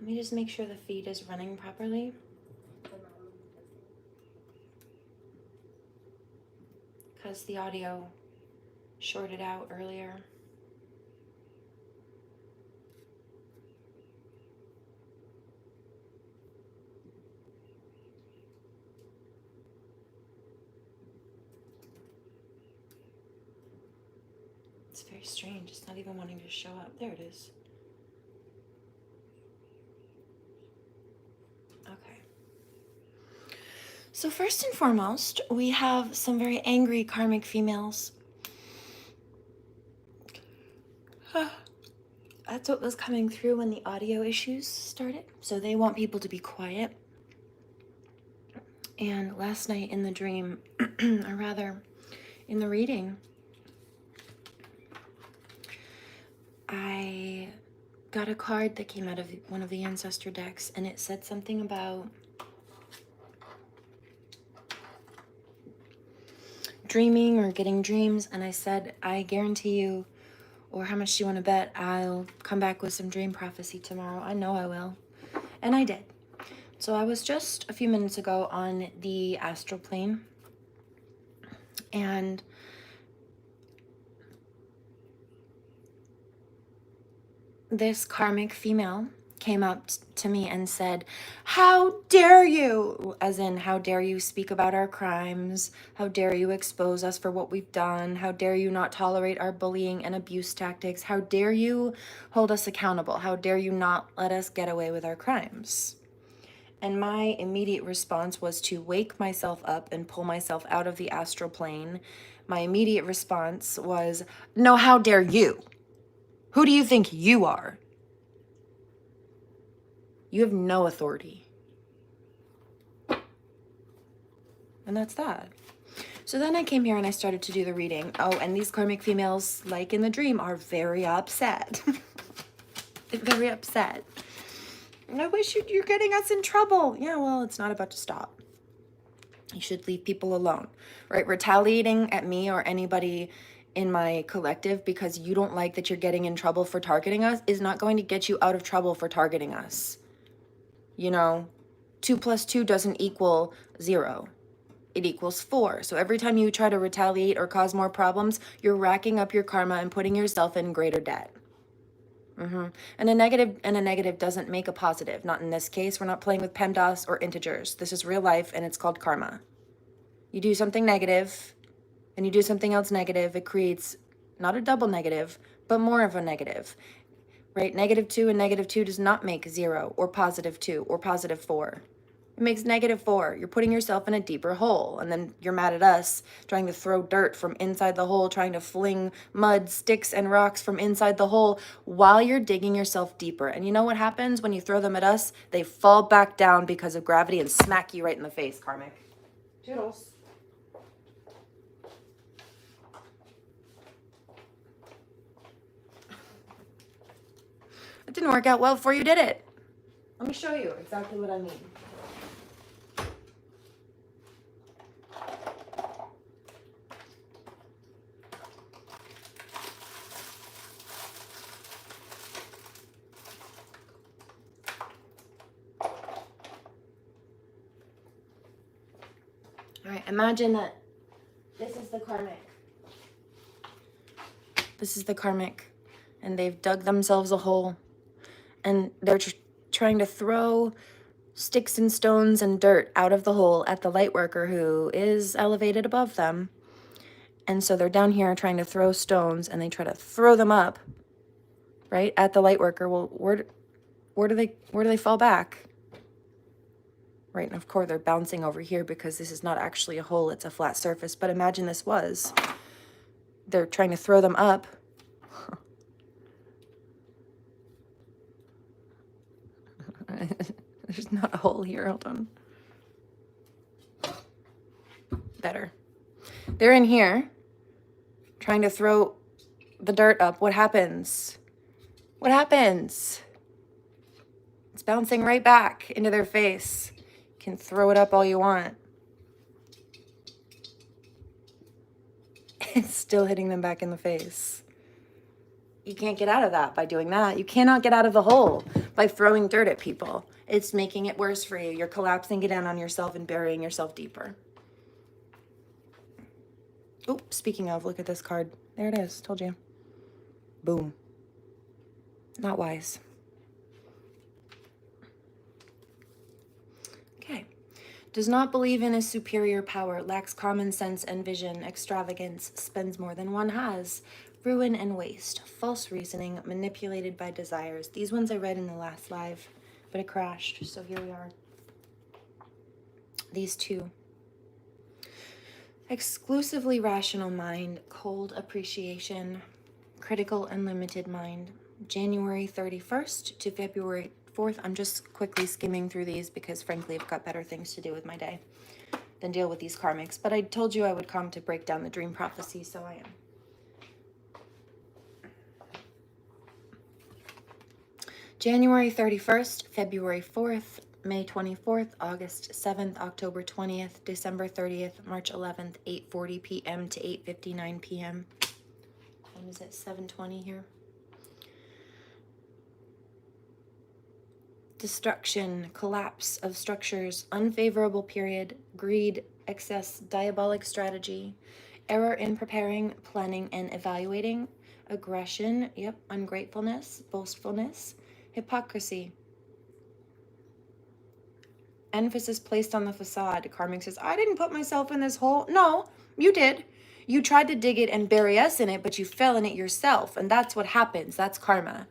Let me just make sure the feed is running properly. Because the audio shorted out earlier. It's very strange. It's not even wanting to show up. There it is. Okay. So first and foremost, we have some very angry karmic females. That's what was coming through when the audio issues started. So they want people to be quiet. And last night in the dream, or rather in the reading, I got a card that came out of one of the ancestor decks, and it said something about dreaming or getting dreams. And I said, I guarantee you, or how much do you want to bet, I'll come back with some dream prophecy tomorrow. I know I will. And I did. So I was just a few minutes ago on the astral plane, and this karmic female came up to me and said, how dare you? As in, how dare you speak about our crimes? How dare you expose us for what we've done? How dare you not tolerate our bullying and abuse tactics? How dare you hold us accountable? How dare you not let us get away with our crimes? And my immediate response was to wake myself up and pull myself out of the astral plane. My immediate response was, no, how dare you? Who do you think you are? You have no authority. And that's that. So then I came here and I started to do the reading. Oh, and these karmic females, like in the dream, are very upset. Very upset. I wish you're getting us in trouble. Yeah, well, it's not about to stop. You should leave people alone, right? Retaliating at me or anybody in my collective because you don't like that you're getting in trouble for targeting us is not going to get you out of trouble for targeting us. You know, 2 + 2 doesn't equal 0. It equals 4. So every time you try to retaliate or cause more problems, you're racking up your karma and putting yourself in greater debt. And a negative doesn't make a positive. Not in this case. We're not playing with PEMDAS or integers. This is real life, and it's called karma. You do something negative, and you do something else negative, it creates not a double negative, but more of a negative. Right? -2 and -2 does not make 0 or +2 or +4. It makes -4. You're putting yourself in a deeper hole. And then you're mad at us trying to throw dirt from inside the hole, trying to fling mud, sticks, and rocks from inside the hole while you're digging yourself deeper. And you know what happens when you throw them at us? They fall back down because of gravity and smack you right in the face, karmic. Toodles. It didn't work out well for you, did it? Let me show you exactly what I mean. All right, imagine that this is the karmic. This is the karmic, and they've dug themselves a hole, and they're trying to throw sticks and stones and dirt out of the hole at the light worker who is elevated above them. And so they're down here trying to throw stones, and they try to throw them up, right, at the light worker. Well, where do they fall back? Right, and of course they're bouncing over here because this is not actually a hole, it's a flat surface. But imagine this was. They're trying to throw them up. There's not a hole here, hold on. Better. They're in here trying to throw the dirt up. What happens? What happens? It's bouncing right back into their face. You can throw it up all you want. It's still hitting them back in the face. You can't get out of that by doing that. You cannot get out of the hole by throwing dirt at people. It's making it worse for you. You're collapsing it in on yourself and burying yourself deeper. Oh, speaking of, look at this card. There it is. Told you. Boom. Not wise. Okay. Does not believe in a superior power, lacks common sense and vision, extravagance, spends more than one has, ruin and waste, false reasoning, manipulated by desires. These ones I read in the last live, but it crashed, so here we are. These two. Exclusively rational mind, cold appreciation, critical and limited mind. January 31st to February 4th. I'm just quickly skimming through these because frankly I've got better things to do with my day than deal with these karmics. But I told you I would come to break down the dream prophecy, so I am. January 31st, February 4th, May 24th, August 7th, October 20th, December 30th, March 11th, 8:40 p.m. to 8:59 p.m. When is it? 7:20 here. Destruction, collapse of structures, unfavorable period, greed, excess, diabolic strategy, error in preparing, planning, and evaluating, aggression, ungratefulness, boastfulness, hypocrisy. Emphasis placed on the facade. Karmic says, I didn't put myself in this hole. No, you did. You tried to dig it and bury us in it, but you fell in it yourself. And that's what happens. That's karma.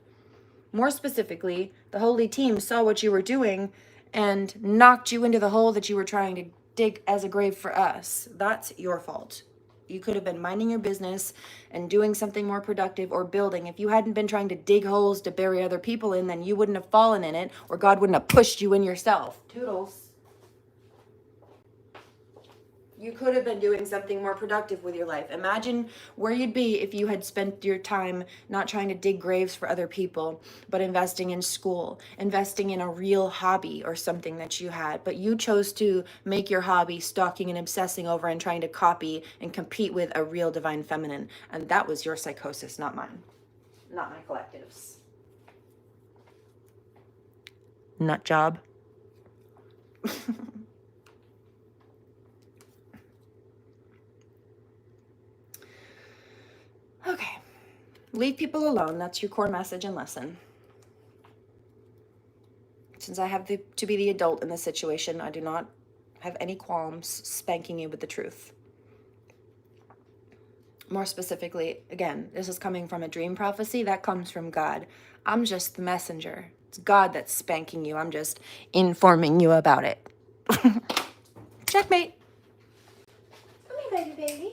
More specifically, the holy team saw what you were doing and knocked you into the hole that you were trying to dig as a grave for us. That's your fault. You could have been minding your business and doing something more productive or building. If you hadn't been trying to dig holes to bury other people in, then you wouldn't have fallen in it, or God wouldn't have pushed you in yourself. Toodles. You could have been doing something more productive with your life. Imagine where you'd be if you had spent your time not trying to dig graves for other people, but investing in school, investing in a real hobby or something that you had. But you chose to make your hobby stalking and obsessing over and trying to copy and compete with a real divine feminine. And that was your psychosis, not mine. Not my collective's. Nut job. Okay, leave people alone. That's your core message and lesson. Since I have to be the adult in this situation, I do not have any qualms spanking you with the truth. More specifically, again, this is coming from a dream prophecy. That comes from God. I'm just the messenger. It's God that's spanking you. I'm just informing you about it. Checkmate. Come here, baby.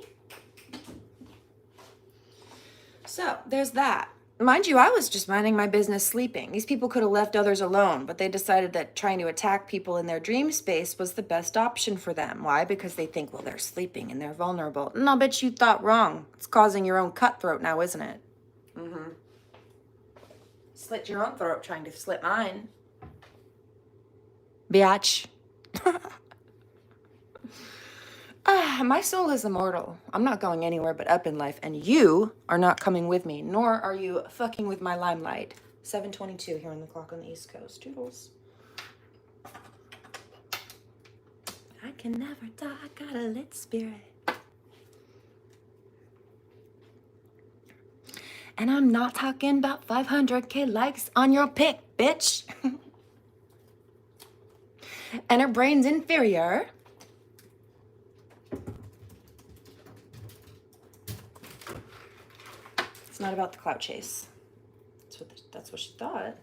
So there's that. Mind you, I was just minding my business sleeping. These people could have left others alone, but they decided that trying to attack people in their dream space was the best option for them. Why? Because they think, well, they're sleeping and they're vulnerable. No, bitch, you thought wrong. It's causing your own cutthroat now, isn't it? Mm-hmm. Slit your own throat trying to slit mine. Biatch. My soul is immortal. I'm not going anywhere but up in life, and you are not coming with me, nor are you fucking with my limelight. 7:22 here on the clock on the East Coast. Toodles. I can never die. I got a lit spirit. And I'm not talking about 500K likes on your pic, bitch. And her brain's inferior. It's not about the clout chase. That's what she thought.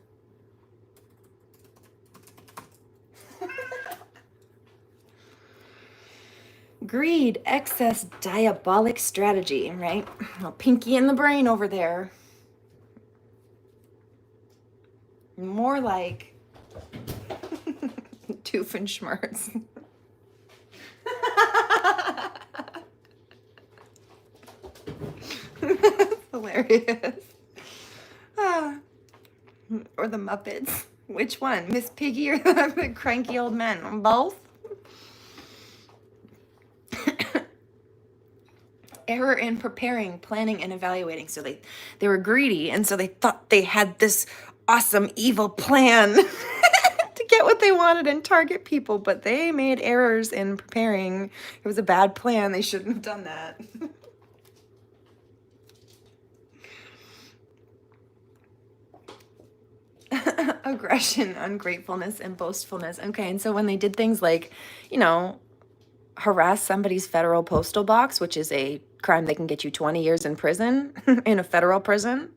Greed, excess, diabolic strategy, right? Well, pinky in the brain over there. More like Doofenshmirtz. Hilarious. Or the Muppets. Which one? Miss Piggy or the cranky old men? Both? Error in preparing, planning, and evaluating. So they were greedy, and so they thought they had this awesome evil plan to get what they wanted and target people, but they made errors in preparing. It was a bad plan. They shouldn't have done that. Aggression, ungratefulness, and boastfulness. Okay, and so when they did things like, you know, harass somebody's federal postal box, which is a crime that can get you 20 years in prison, in a federal prison,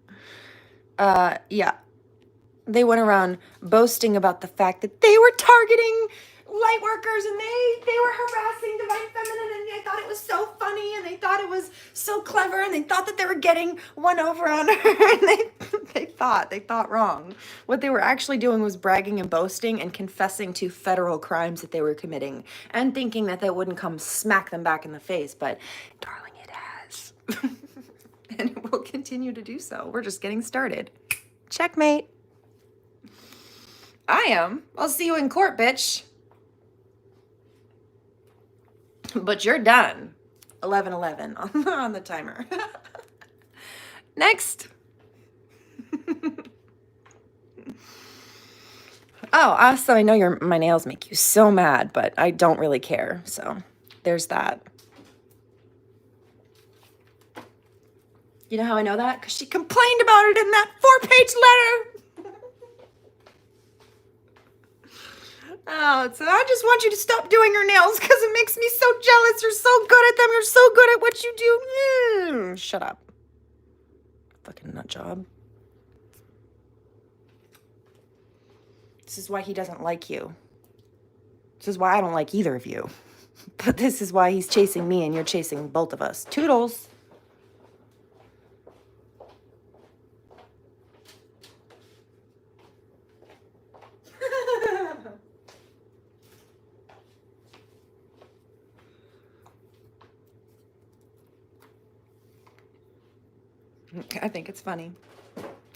yeah, they went around boasting about the fact that they were targeting light workers and they were harassing divine feminine, and they thought it was so funny, and they thought it was so clever, and they thought that they were getting one over on her, and they thought wrong. What they were actually doing was bragging and boasting and confessing to federal crimes that they were committing, and thinking that that wouldn't come smack them back in the face, but darling, it has. And it will continue to do so. We're just getting started. Checkmate. I am. I'll see you in court, bitch. But you're done. 11:11 on the timer. Next. Oh, also, I know my nails make you so mad, but I don't really care. So there's that. You know how I know that? Because she complained about it in that 4-page letter. Oh, so I just want you to stop doing your nails because it makes me so jealous. You're so good at them. You're so good at what you do. Shut up. Fucking nut job. This is why he doesn't like you. This is why I don't like either of you. But this is why he's chasing me and you're chasing both of us. Toodles. I think it's funny.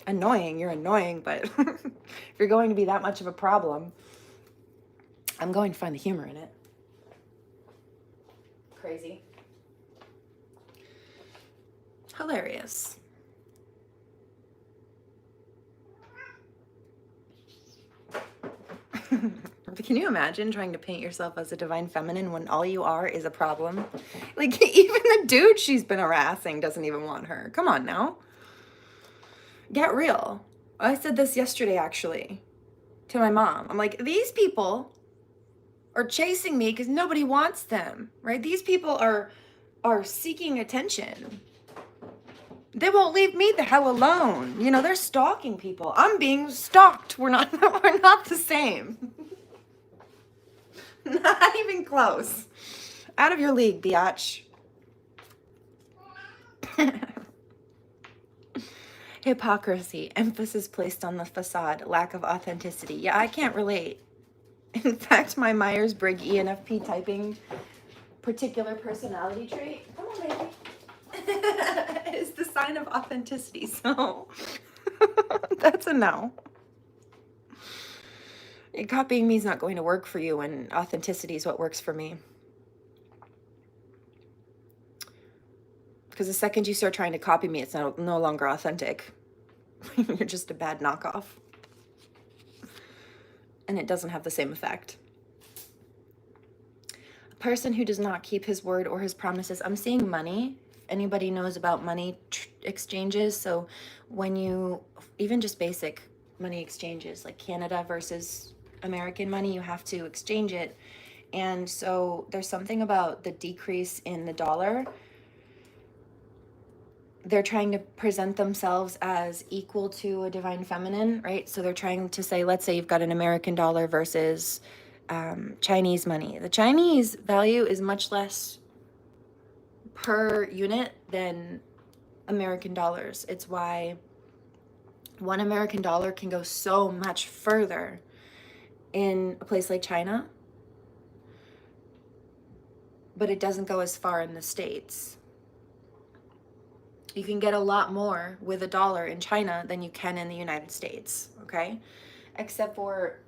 Annoying, you're annoying, but if you're going to be that much of a problem, I'm going to find the humor in it. Crazy. Hilarious. Can you imagine trying to paint yourself as a divine feminine when all you are is a problem? Like, even the dude she's been harassing doesn't even want her. Come on now. Get real. I said this yesterday, actually, to my mom. I'm like, these people are chasing me because nobody wants them, right? These people are seeking attention. They won't leave me the hell alone. You know, they're stalking people. I'm being stalked. We're not the same. Not even close. Out of your league, biatch. Hypocrisy, emphasis placed on the facade, lack of authenticity. Yeah, I can't relate. In fact, my Myers-Briggs ENFP typing particular personality trait, come on, baby, is the sign of authenticity. So that's a no. Copying me is not going to work for you, and authenticity is what works for me. Because the second you start trying to copy me, it's no longer authentic. You're just a bad knockoff. And it doesn't have the same effect. A person who does not keep his word or his promises. I'm seeing money. Anybody knows about money exchanges? So when you, even just basic money exchanges, like Canada versus American money, you have to exchange it. And so there's something about the decrease in the dollar. They're trying to present themselves as equal to a divine feminine, right? So they're trying to say, let's say you've got an American dollar versus Chinese money. The Chinese value is much less per unit than American dollars. It's why one American dollar can go so much further in a place like China, but it doesn't go as far in the States. You can get a lot more with a dollar in China than you can in the United States, okay? Except for,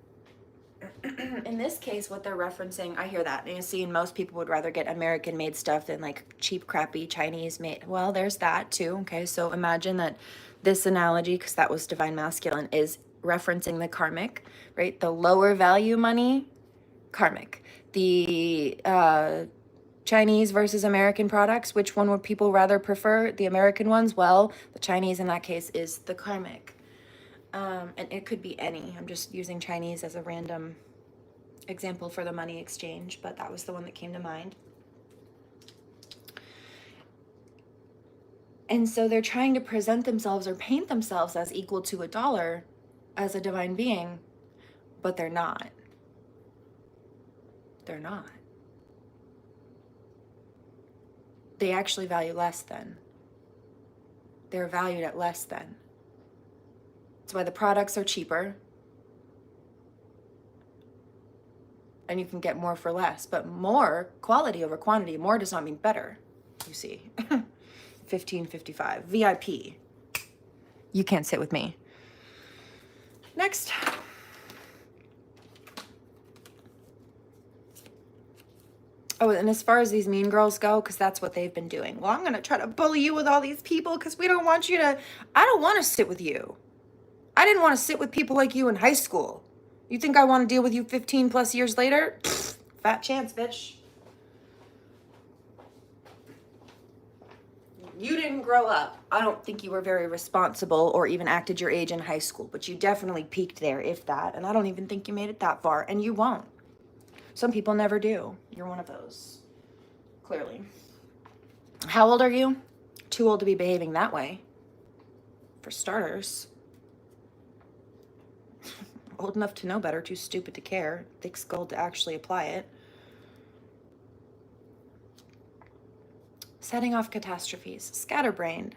in this case, what they're referencing, I hear that. And you see, most people would rather get American-made stuff than like cheap, crappy Chinese-made. Well, there's that too, okay? So imagine that this analogy, because that was divine masculine, is referencing the karmic, right? The lower value money, karmic. The Chinese versus American products, which one would people rather prefer? The American ones? Well, the Chinese in that case is the karmic. And it could be any. I'm just using Chinese as a random example for the money exchange, but that was the one that came to mind. And so they're trying to present themselves or paint themselves as equal to a dollar, as a divine being, but they're not. They're not. They actually value less than. They're valued at less than. That's why the products are cheaper. And you can get more for less. But more, quality over quantity, more does not mean better, you see. 1555, VIP. You can't sit with me. Next. Oh, and as far as these mean girls go, because that's what they've been doing. Well, I'm going to try to bully you with all these people because we don't want you to... I don't want to sit with you. I didn't want to sit with people like you in high school. You think I want to deal with you 15 plus years later? Pfft, fat chance, bitch. You didn't grow up. I don't think you were very responsible or even acted your age in high school, but you definitely peaked there, if that. And I don't even think you made it that far, and you won't. Some people never do. You're one of those, clearly. How old are you? Too old to be behaving that way, for starters. Old enough to know better, too stupid to care, thick skulled to actually apply it. Setting off catastrophes, scatterbrained.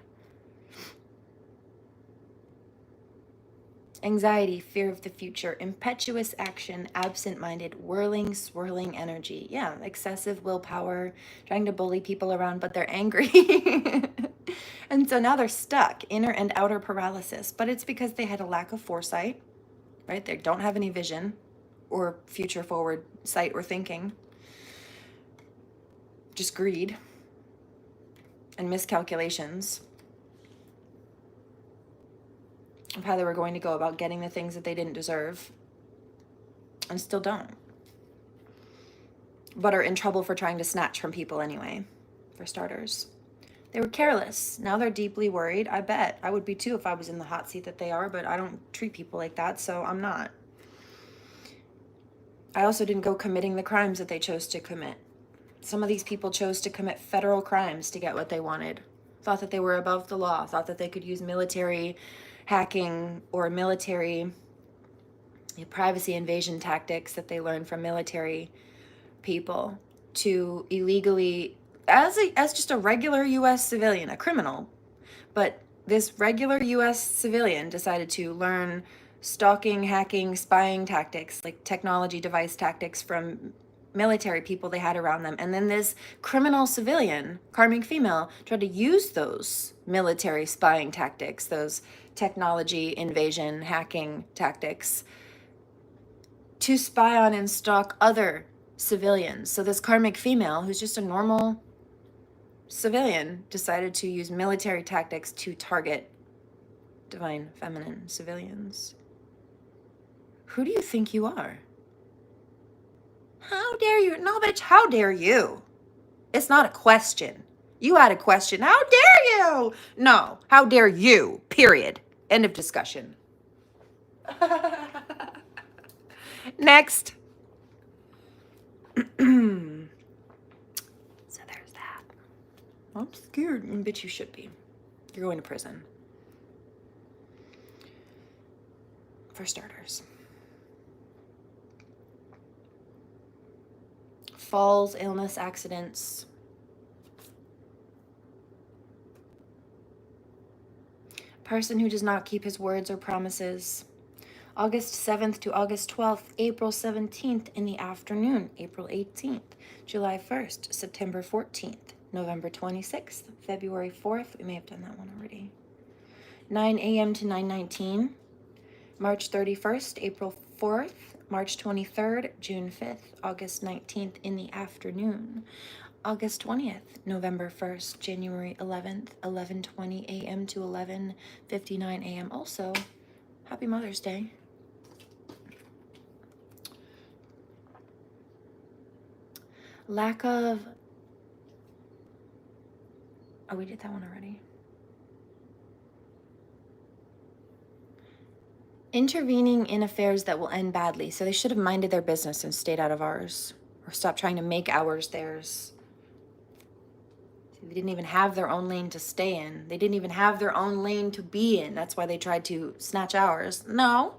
Anxiety, fear of the future, impetuous action, absent-minded, whirling, swirling energy. Yeah, excessive willpower, trying to bully people around, but they're angry. And so now they're stuck, inner and outer paralysis. But it's because they had a lack of foresight, right? They don't have any vision or future forward sight or thinking. Just greed and miscalculations of how they were going to go about getting the things that they didn't deserve and still don't, but are in trouble for trying to snatch from people anyway, for starters. They were careless. Now they're deeply worried. I bet I would be too if I was in the hot seat that they are, but I don't treat people like that, so I'm not. I also didn't go committing the crimes that they chose to commit. Some of these people chose to commit federal crimes to get what they wanted. Thought that they were above the law. Thought that they could use military hacking or military privacy invasion tactics that they learned from military people to illegally, as just a regular U.S. civilian, a criminal. But this regular U.S. civilian decided to learn stalking, hacking, spying tactics, like technology device tactics from military people they had around them. And then this criminal civilian, karmic female, tried to use those military spying tactics, those technology invasion hacking tactics, to spy on and stalk other civilians. So this karmic female, who's just a normal civilian, decided to use military tactics to target divine feminine civilians. Who do you think you are? How dare you? No, bitch, how dare you? It's not a question. You had a question. How dare you? No, how dare you? Period. End of discussion. Next. So there's that. I'm scared. Bitch, you should be. You're going to prison. For starters. Falls, illness, accidents. Person who does not keep his words or promises. August 7th to August 12th, April 17th in the afternoon, April 18th, July 1st, September 14th, November 26th, February 4th. We may have done that one already. 9 a.m. to 9:19, March 31st, April 4th, March 23rd, June 5th, August 19th in the afternoon, August 20th, November 1st, January 11th, 11:20 a.m. to 11:59 a.m. Also, happy Mother's Day. Lack of, oh, we did that one already. Intervening in affairs that will end badly. So they should have minded their business and stayed out of ours, or stopped trying to make ours theirs. They didn't even have their own lane to stay in. They didn't even have their own lane to be in. That's why they tried to snatch ours. No.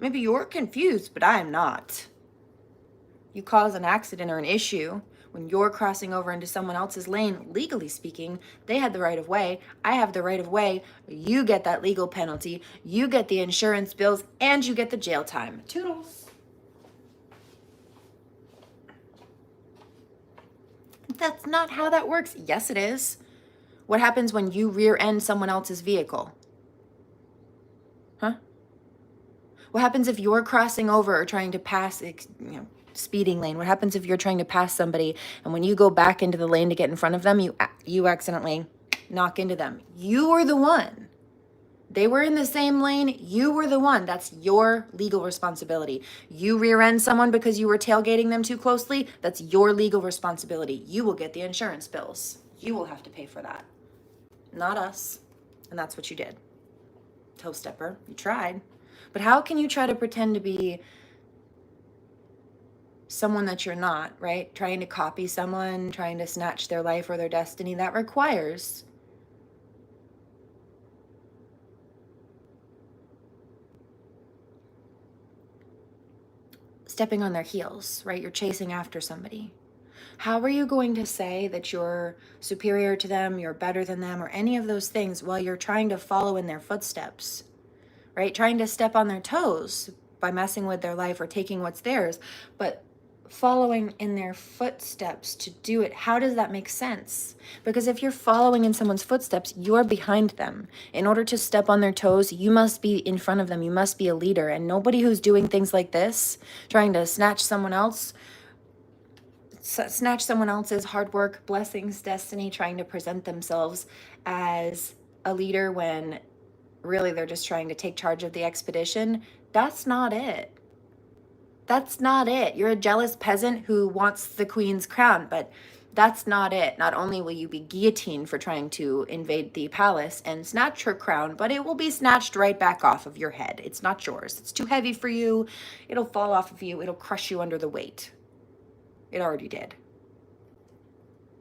Maybe you're confused, but I am not. You cause an accident or an issue when you're crossing over into someone else's lane, legally speaking. They had the right of way. I have the right of way. You get that legal penalty. You get the insurance bills, and you get the jail time. Toodles. That's not how that works. Yes, it is. What happens when you rear end someone else's vehicle? Huh? What happens if you're crossing over or trying to pass, speeding lane? What happens if you're trying to pass somebody and when you go back into the lane to get in front of them, you accidentally knock into them? You were the one. They were in the same lane. You were the one. That's your legal responsibility. You rear end someone because you were tailgating them too closely. That's your legal responsibility. You will get the insurance bills. You will have to pay for that. Not us. And that's what you did. Toe stepper. You tried. But how can you try to pretend to be someone that you're not, right? Trying to copy someone, trying to snatch their life or their destiny. That requires stepping on their heels, right? You're chasing after somebody. How are you going to say that you're superior to them, you're better than them, or any of those things while you're trying to follow in their footsteps, right? Trying to step on their toes by messing with their life or taking what's theirs, but following in their footsteps to do it. How does that make sense? Because if you're following in someone's footsteps, you're behind them. In order to step on their toes, you must be in front of them. You must be a leader. And nobody who's doing things like this, trying to snatch someone else's hard work, blessings, destiny, trying to present themselves as a leader when really they're just trying to take charge of the expedition, that's not it. That's not it. You're a jealous peasant who wants the queen's crown, but that's not it. Not only will you be guillotined for trying to invade the palace and snatch her crown, but it will be snatched right back off of your head. It's not yours. It's too heavy for you. It'll fall off of you. It'll crush you under the weight. It already did.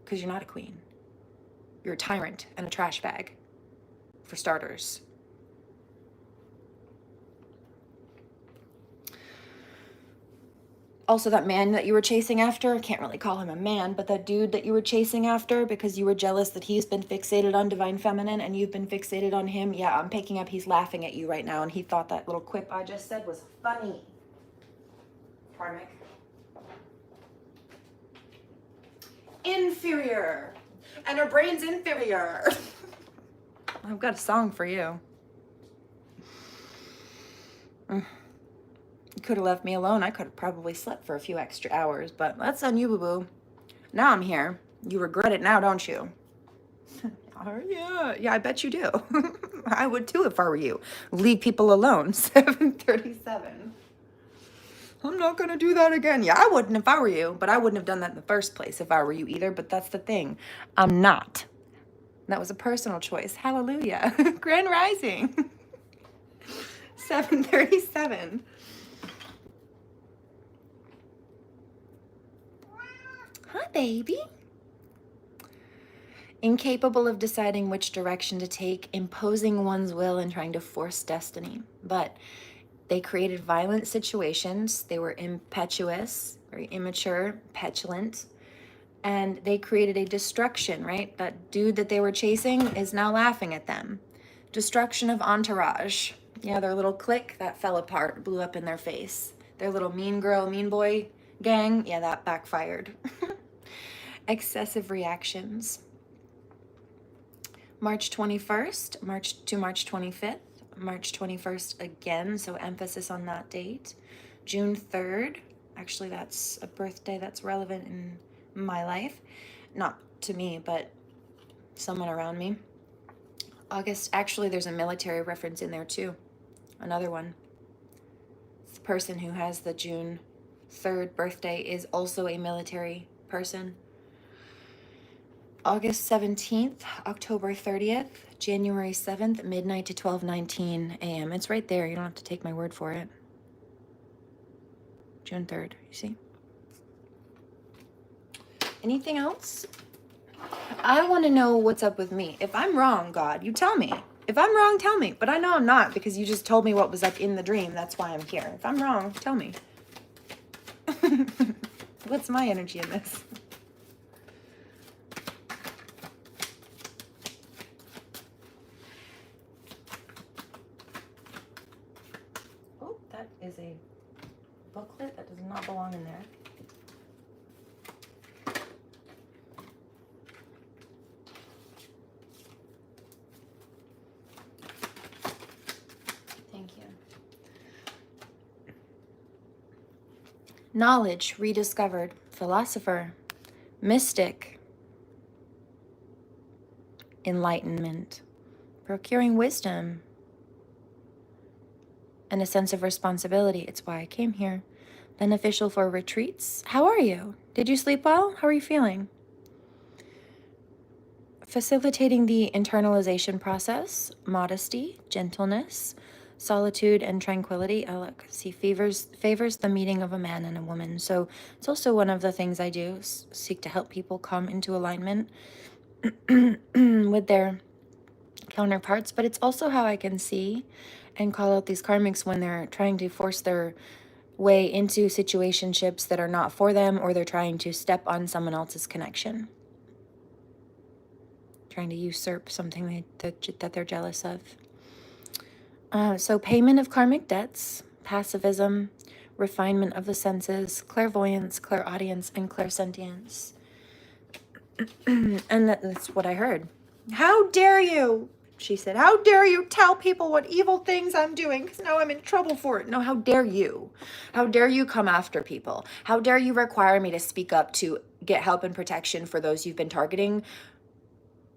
Because you're not a queen. You're a tyrant and a trash bag, for starters. Also, that man that you were chasing after, I can't really call him a man, but that dude that you were chasing after because you were jealous that he's been fixated on divine feminine and you've been fixated on him. Yeah, I'm picking up he's laughing at you right now and he thought that little quip I just said was funny. Karmic. Inferior. And her brain's inferior. I've got a song for you. You could have left me alone. I could have probably slept for a few extra hours, but that's on you, boo-boo. Now I'm here. You regret it now, don't you? Oh, yeah. Yeah, I bet you do. I would too if I were you. Leave people alone. 7:37. I'm not going to do that again. Yeah, I wouldn't if I were you, but I wouldn't have done that in the first place if I were you either, but that's the thing. I'm not. That was a personal choice. Hallelujah. Grand Rising. 7:37. Hi, baby. Incapable of deciding which direction to take, imposing one's will and trying to force destiny. But they created violent situations. They were impetuous, very immature, petulant, and they created a destruction, right? That dude that they were chasing is now laughing at them. Destruction of entourage. Yeah, their little clique, that fell apart, blew up in their face. Their little mean girl, mean boy gang, yeah, that backfired. Excessive reactions. March 21st, March 25th, March 21st again, so emphasis on that date. June 3rd, actually that's a birthday that's relevant in my life. Not to me, but someone around me. August, actually there's a military reference in there too. Another one. The person who has the June 3rd birthday is also a military person. August 17th, October 30th, January 7th, midnight to 12:19 a.m. It's right there. You don't have to take my word for it. June 3rd, you see? Anything else? I want to know what's up with me. If I'm wrong, God, you tell me. If I'm wrong, tell me. But I know I'm not because you just told me what was up in the dream. That's why I'm here. If I'm wrong, tell me. What's my energy in this? Oh, that is a booklet that does not belong in there. Knowledge rediscovered, philosopher, mystic, enlightenment, procuring wisdom, and a sense of responsibility. It's why I came here. Beneficial for retreats. How are you? Did you sleep well? How are you feeling? Facilitating the internalization process, modesty, gentleness, solitude, and tranquility. Oh, look, see, favors the meeting of a man and a woman. So it's also one of the things I do, seek to help people come into alignment with their counterparts. But it's also how I can see and call out these karmics when they're trying to force their way into situationships that are not for them, or they're trying to step on someone else's connection. Trying to usurp something that they're jealous of. So payment of karmic debts, pacifism, refinement of the senses, clairvoyance, clairaudience, and clairsentience. And that's what I heard. How dare you, she said, how dare you tell people what evil things I'm doing, because now I'm in trouble for it. No, how dare you? How dare you come after people? How dare you require me to speak up to get help and protection for those you've been targeting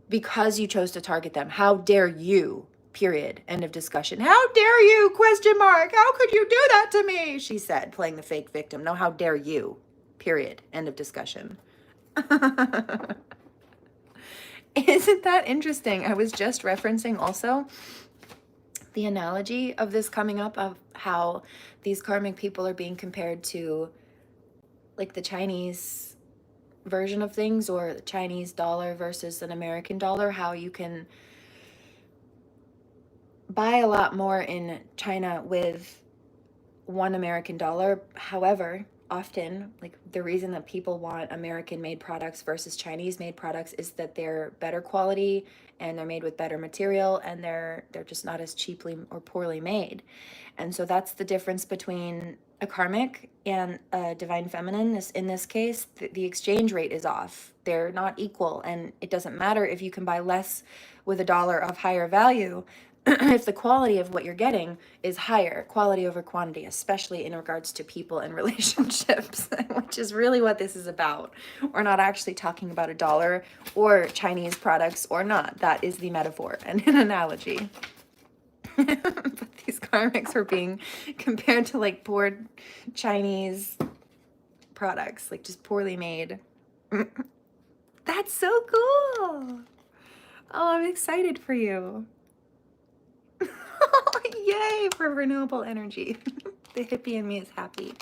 because you chose to target them? How dare you? Period. End of discussion. How dare you? Question mark. How could you do that to me? She said, playing the fake victim. No, how dare you? Period. End of discussion. Isn't that interesting? I was just referencing also the analogy of this coming up of how these karmic people are being compared to like the Chinese version of things, or the Chinese dollar versus an American dollar, how you can buy a lot more in China with one American dollar. However, often, like, the reason that people want American made products versus Chinese made products is that they're better quality and they're made with better material, and they're just not as cheaply or poorly made. And so that's the difference between a karmic and a divine feminine. In this case, the exchange rate is off. They're not equal, and it doesn't matter if you can buy less with a dollar of higher value if the quality of what you're getting is higher, quality over quantity, especially in regards to people and relationships, which is really what this is about. We're not actually talking about a dollar or Chinese products or not. That is the metaphor and an analogy. But these karmics are being compared to like poor Chinese products, like just poorly made. That's so cool. Oh, I'm excited for you. Yay for renewable energy. The hippie in me is happy.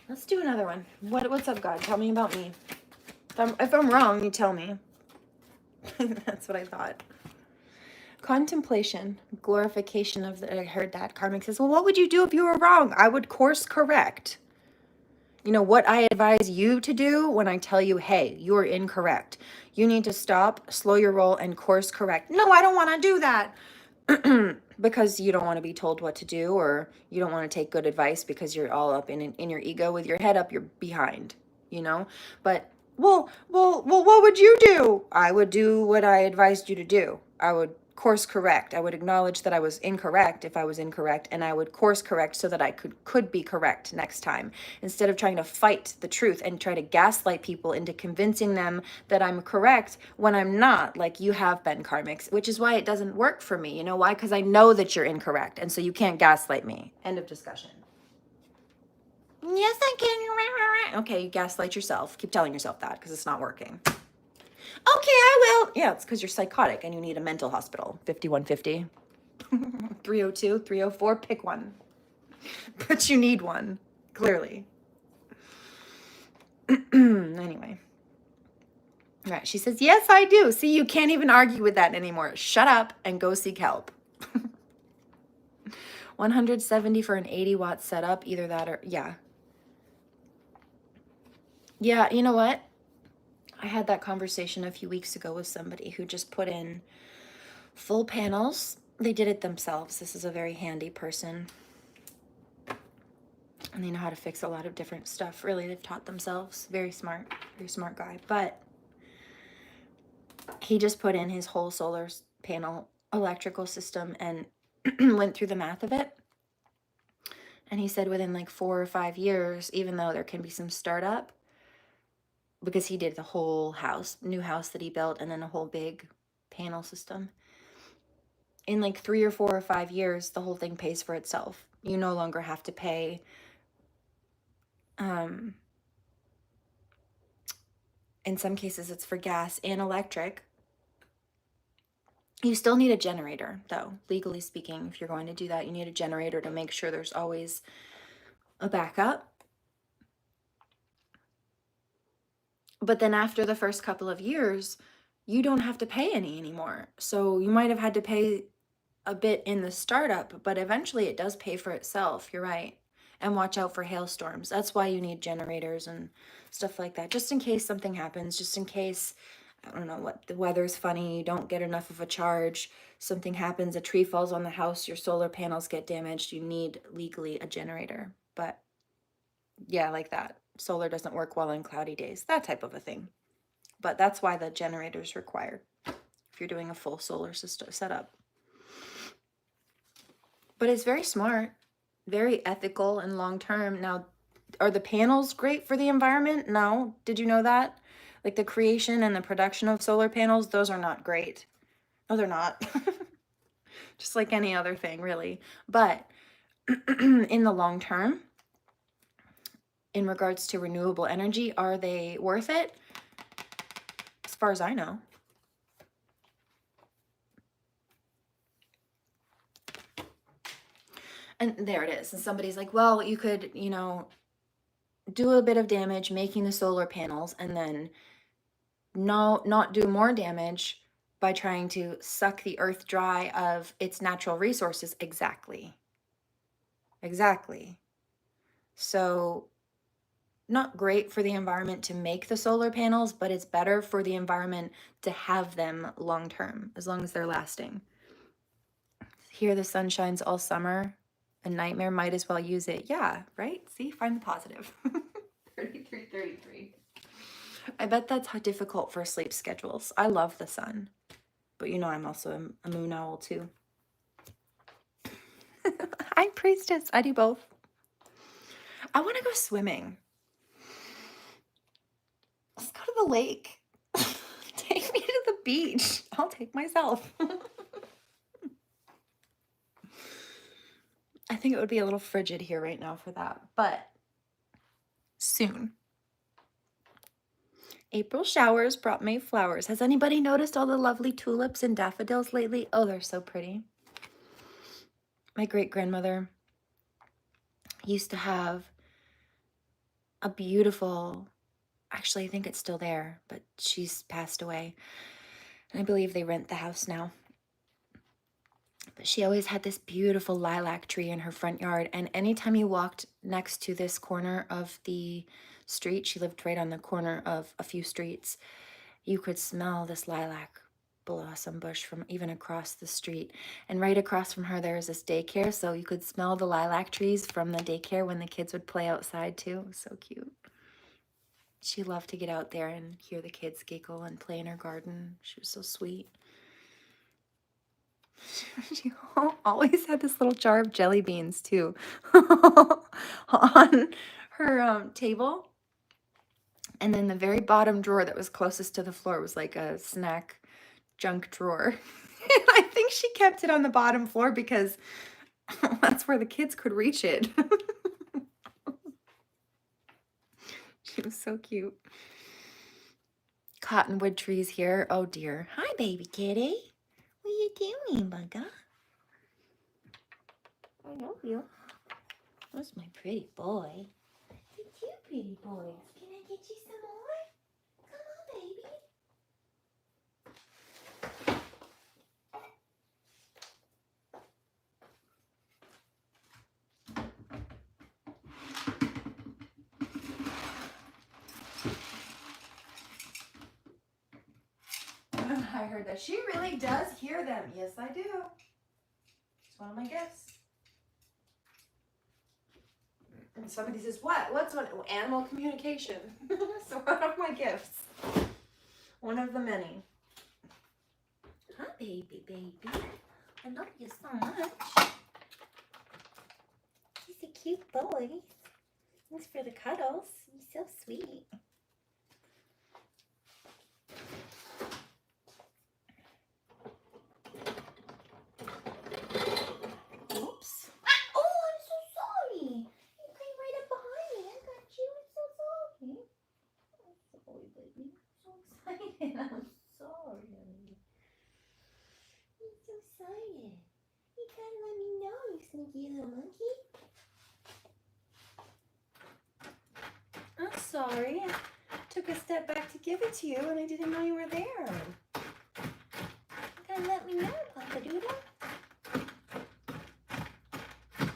Let's do another one. What's up, God? Tell me about me. If I'm wrong, you tell me. That's what I thought. Contemplation, glorification of I heard that. Karmic says, well, what would you do if you were wrong? I would course correct. You know what I advise you to do when I tell you, hey, you're incorrect. You need to stop, slow your roll, and course correct. No, I don't want to do that. Because you don't want to be told what to do, or you don't want to take good advice because you're all up in your ego with your head up, you're behind, you know? But, well, what would you do? I would do what I advised you to do. I would course correct. I would acknowledge that I was incorrect if I was incorrect, and I would course correct so that I could be correct next time, instead of trying to fight the truth and try to gaslight people into convincing them that I'm correct when I'm not, like you have been, karmics, which is why it doesn't work for me. You know why? Because I know that you're incorrect, and so you can't gaslight me. End of discussion. Yes, I can. Okay, you gaslight yourself. Keep telling yourself that because it's not working. Okay, I will. Yeah, it's because you're psychotic and you need a mental hospital. 5150, 302, 304, pick one. But you need one, clearly. Anyway. All right, she says, yes, I do. See, you can't even argue with that anymore. Shut up and go seek help. 170 for an 80-watt setup, either that or, yeah. Yeah, you know what? I had that conversation a few weeks ago with somebody who just put in full panels. They did it themselves. This is a very handy person. And they know how to fix a lot of different stuff. Really, they've taught themselves. Very smart guy. But he just put in his whole solar panel electrical system and went through the math of it. And he said within like 4 or 5 years, even though there can be some startup, because he did the whole house, new house that he built, and then a whole big panel system. In like 3 or 4 or 5 years, the whole thing pays for itself. You no longer have to pay in some cases it's for gas and electric. You still need a generator, though. Legally speaking, if you're going to do that, you need a generator to make sure there's always a backup. But then after the first couple of years, you don't have to pay any anymore. So you might have had to pay a bit in the startup, but eventually it does pay for itself. You're right. And watch out for hailstorms. That's why you need generators and stuff like that, just in case something happens, just in case, I don't know, what, the weather's funny, you don't get enough of a charge, something happens, a tree falls on the house, your solar panels get damaged, you need legally a generator. But yeah, like that. Solar doesn't work well on cloudy days, that type of a thing. But that's why the generator's required if you're doing a full solar system setup. But it's very smart, very ethical and long-term. Now, are the panels great for the environment? No. Did you know that? Like the creation and the production of solar panels, those are not great. No, they're not. Just like any other thing, really. But in the long term, in regards to renewable energy, are they worth it? As far as I know. And there it is. And somebody's like, well, you could, do a bit of damage making the solar panels and then not do more damage by trying to suck the earth dry of its natural resources. Exactly. So not great for the environment to make the solar panels, but it's better for the environment to have them long term, as long as they're lasting. Here the sun shines all summer. A nightmare, might as well use it. Yeah, right? See, find the positive. 3333. I bet that's how difficult for sleep schedules. I love the sun, but I'm also a moon owl too. Hi, priestess. I do both. I want to go swimming. Let's go to the lake. Take me to the beach. I'll take myself. I think it would be a little frigid here right now for that, but soon. April showers brought May flowers. Has anybody noticed all the lovely tulips and daffodils lately? Oh, they're so pretty. My great-grandmother used to have a beautiful, actually I think it's still there, but she's passed away. And I believe they rent the house now. But she always had this beautiful lilac tree in her front yard. And anytime you walked next to this corner of the street, she lived right on the corner of a few streets, you could smell this lilac blossom bush from even across the street. And right across from her, there was this daycare. So you could smell the lilac trees from the daycare when the kids would play outside too. It was so cute. She loved to get out there and hear the kids giggle and play in her garden. She was so sweet. She always had this little jar of jelly beans too on her table. And then the very bottom drawer that was closest to the floor was like a snack junk drawer. And I think she kept it on the bottom floor because that's where the kids could reach it. She was so cute. Cottonwood trees here. Oh dear. Hi, baby kitty. What are you doing, bugger? I love you. That's my pretty boy. You're two pretty boys. Can I get you some more? Come on, baby. I heard that. She really does hear them. Yes, I do. It's one of my gifts. And somebody says, what? What's one? Oh, animal communication. So one of my gifts. One of the many. Hi, baby, baby. I love you so much. He's a cute boy. Thanks for the cuddles. You're so sweet. Oops. Oh, I'm so sorry. You came right up behind me. I got you. I'm so sorry. I'm sorry, baby. I'm so excited. I'm sorry. I'm so excited. You gotta let me know, you sneaky little monkey. I'm sorry. I took a step back to give it to you and I didn't know you were there. You gotta let me know, Papa Doodle.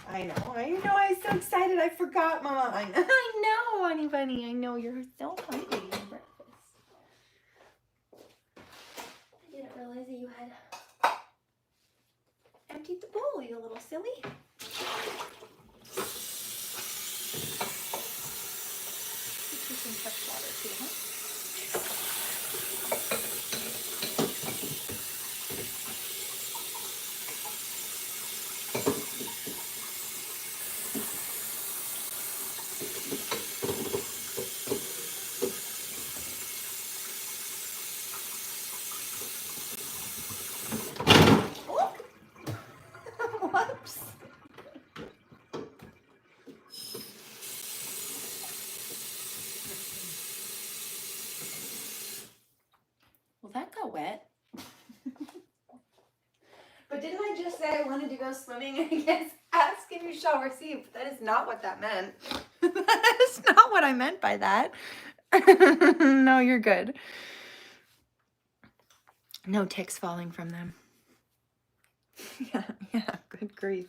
I know, I was so excited I forgot, Mama. I know, honey bunny, I know, you're so hungry for breakfast. I didn't realize that you had emptied the bowl, you little silly. Get you some fresh water too, huh? Whoops. Well, that got wet. But didn't I just say I wanted to go swimming? And I guess ask and you shall receive. That is not what that meant. That is not what I meant by that. No, you're good. No ticks falling from them. Yeah, good grief.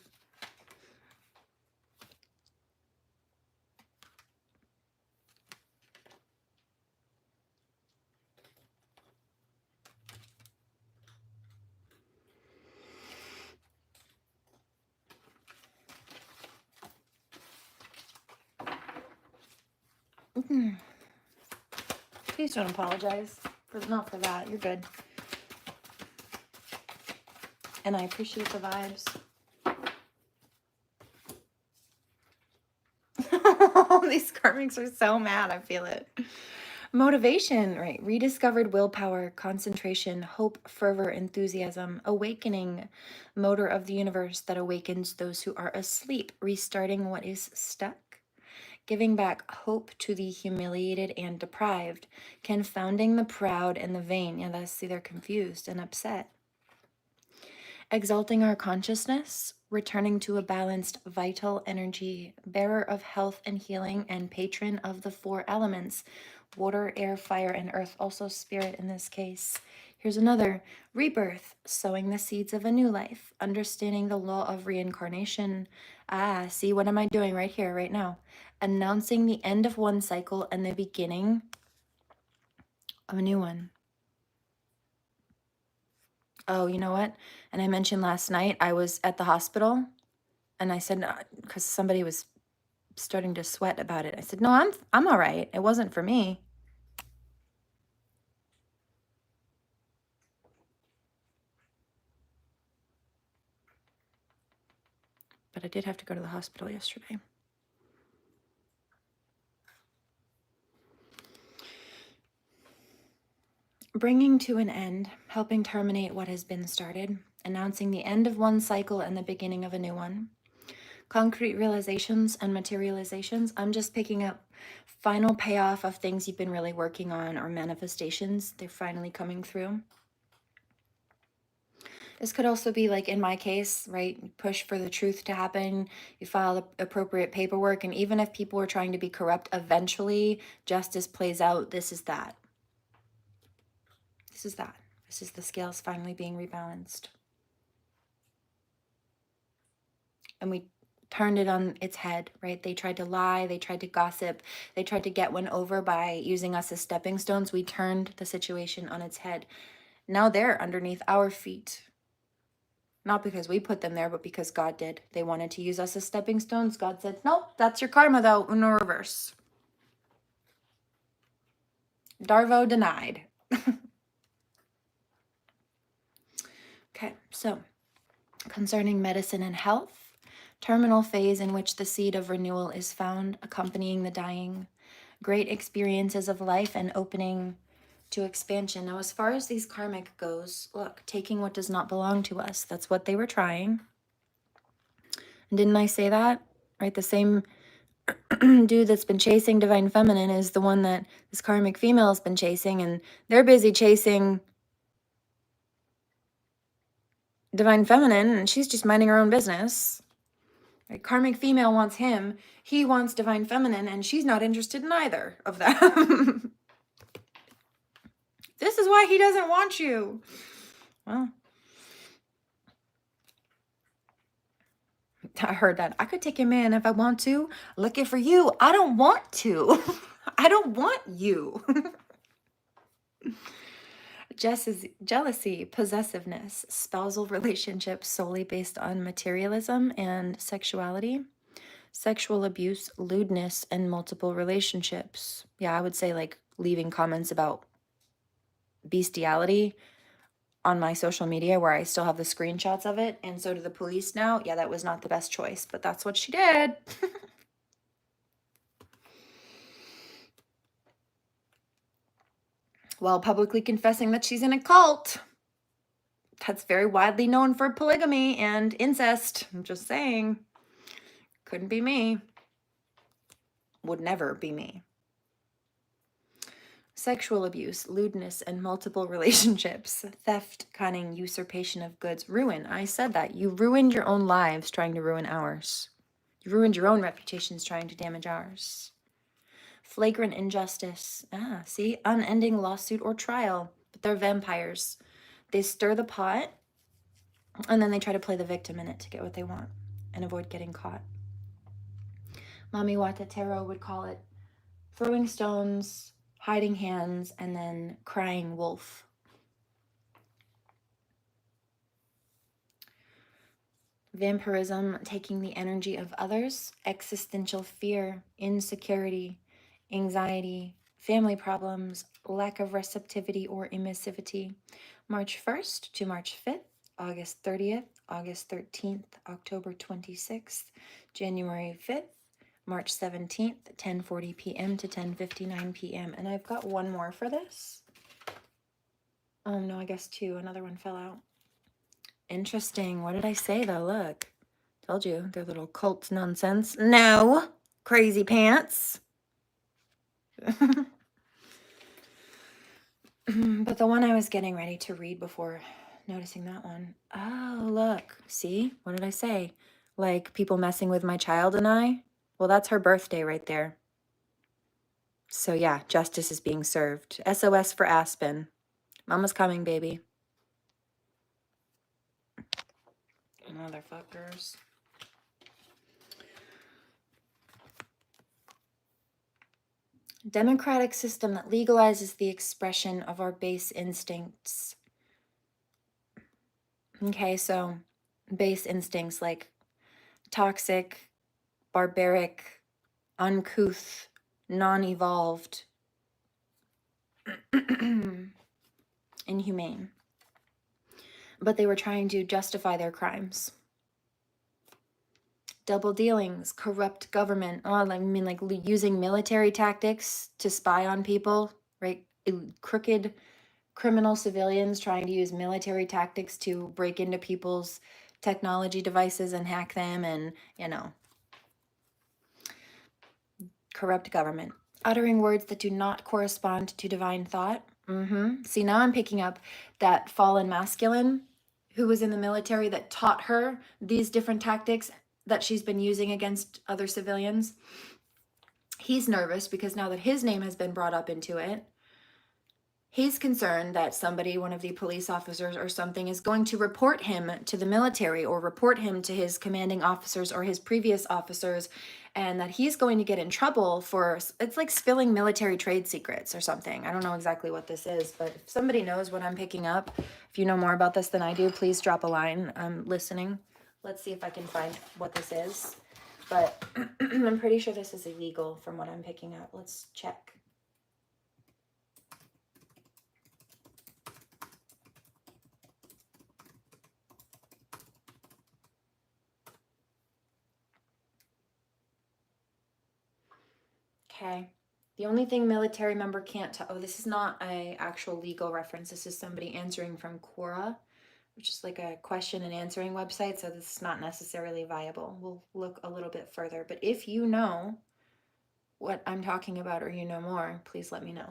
Please don't apologize. Not for that. You're good. And I appreciate the vibes. These karmics are so mad. I feel it. Motivation, right? Rediscovered willpower, concentration, hope, fervor, enthusiasm, awakening, motor of the universe that awakens those who are asleep, restarting what is stuck, giving back hope to the humiliated and deprived, confounding the proud and the vain. Yeah, that's, see, they're confused and upset. Exalting our consciousness, returning to a balanced, vital energy, bearer of health and healing, and patron of the four elements, water, air, fire, and earth, also spirit in this case. Here's another, rebirth, sowing the seeds of a new life, understanding the law of reincarnation. Ah, see, what am I doing right here, right now? Announcing the end of one cycle and the beginning of a new one. Oh, you know what? And I mentioned last night I was at the hospital and I said, because somebody was starting to sweat about it. I said, no, I'm all right. It wasn't for me. but I did have to go to the hospital yesterday. Bringing to an end, helping terminate what has been started, announcing the end of one cycle and the beginning of a new one. Concrete realizations and materializations. I'm just picking up final payoff of things you've been really working on, or manifestations. They're finally coming through. This could also be like in my case, right? You push for the truth to happen. You file the appropriate paperwork. And even if people are trying to be corrupt, eventually justice plays out. This is that. This is that. This is the scales finally being rebalanced. And we turned it on its head, right? They tried to lie. They tried to gossip. They tried to get one over by using us as stepping stones. We turned the situation on its head. Now they're underneath our feet. Not because we put them there, but because God did. They wanted to use us as stepping stones. God said, nope, that's your karma though, in reverse. Darvo denied. Okay, so concerning medicine and health, terminal phase in which the seed of renewal is found, accompanying the dying, great experiences of life and opening to expansion. Now, as far as these karmic goes, look, taking what does not belong to us, that's what they were trying. And didn't I say that? Right, the same dude that's been chasing divine feminine is the one that this karmic female has been chasing, and they're busy chasing divine feminine, and she's just minding her own business. Right? Karmic female wants him, he wants divine feminine, and she's not interested in either of them. This is why he doesn't want you. Well, I heard that. I could take your man if I want to. Looking for you. I don't want to. I don't want you. Jealousy, possessiveness, spousal relationships solely based on materialism and sexuality, sexual abuse, lewdness, and multiple relationships. Yeah, I would say like leaving comments about bestiality on my social media where I still have the screenshots of it, and so do the police now. Yeah, that was not the best choice, but that's what she did. While publicly confessing that she's in a cult that's very widely known for polygamy and incest. I'm just saying. Couldn't be me. Would never be me. Sexual abuse, lewdness, and multiple relationships. Theft, cunning, usurpation of goods. Ruin. I said that. You ruined your own lives trying to ruin ours. You ruined your own reputations trying to damage ours. Flagrant injustice. See? Unending lawsuit or trial. But they're vampires. They stir the pot, and then they try to play the victim in it to get what they want and avoid getting caught. Mami Wata Tarot would call it throwing stones, hiding hands, and then crying wolf. Vampirism, taking the energy of others, existential fear, insecurity, anxiety, family problems, lack of receptivity or emissivity. March 1st to March 5th, August 30th, August 13th, October 26th, January 5th, March 17th, 10:40 p.m. to 10:59 p.m. And I've got one more for this. No, I guess two. Another one fell out. Interesting. What did I say, though? Look. Told you. They're little cult nonsense. No. Crazy pants. But the one I was getting ready to read before noticing that one. Oh, look. See? What did I say? Like people messing with my child and I? Well, that's her birthday right there. So yeah, justice is being served. SOS for Aspen. Mama's coming, baby. Motherfuckers. Democratic system that legalizes the expression of our base instincts. Okay, so base instincts like toxic, barbaric, uncouth, non-evolved, inhumane. But they were trying to justify their crimes. double dealings, corrupt government. Oh, I mean, like using military tactics to spy on people, right? Crooked criminal civilians trying to use military tactics to break into people's technology devices and hack them, and, you know, corrupt government. Uttering words that do not correspond to divine thought. See, now I'm picking up that fallen masculine who was in the military that taught her these different tactics that she's been using against other civilians. He's nervous because now that his name has been brought up into it, he's concerned that somebody, one of the police officers or something, is going to report him to the military or report him to his commanding officers or his previous officers, and that he's going to get in trouble for, it's like spilling military trade secrets or something. I don't know exactly what this is, but if somebody knows what I'm picking up, if you know more about this than I do, please drop a line. I'm listening. Let's see if I can find what this is. But I'm pretty sure this is illegal from what I'm picking up. Let's check. Okay. The only thing military member can't tell. Oh, this is not a actual legal reference. This is somebody answering from Quora, which is like a question and answering website. So this is not necessarily viable. We'll look a little bit further. But if you know what I'm talking about or you know more, please let me know.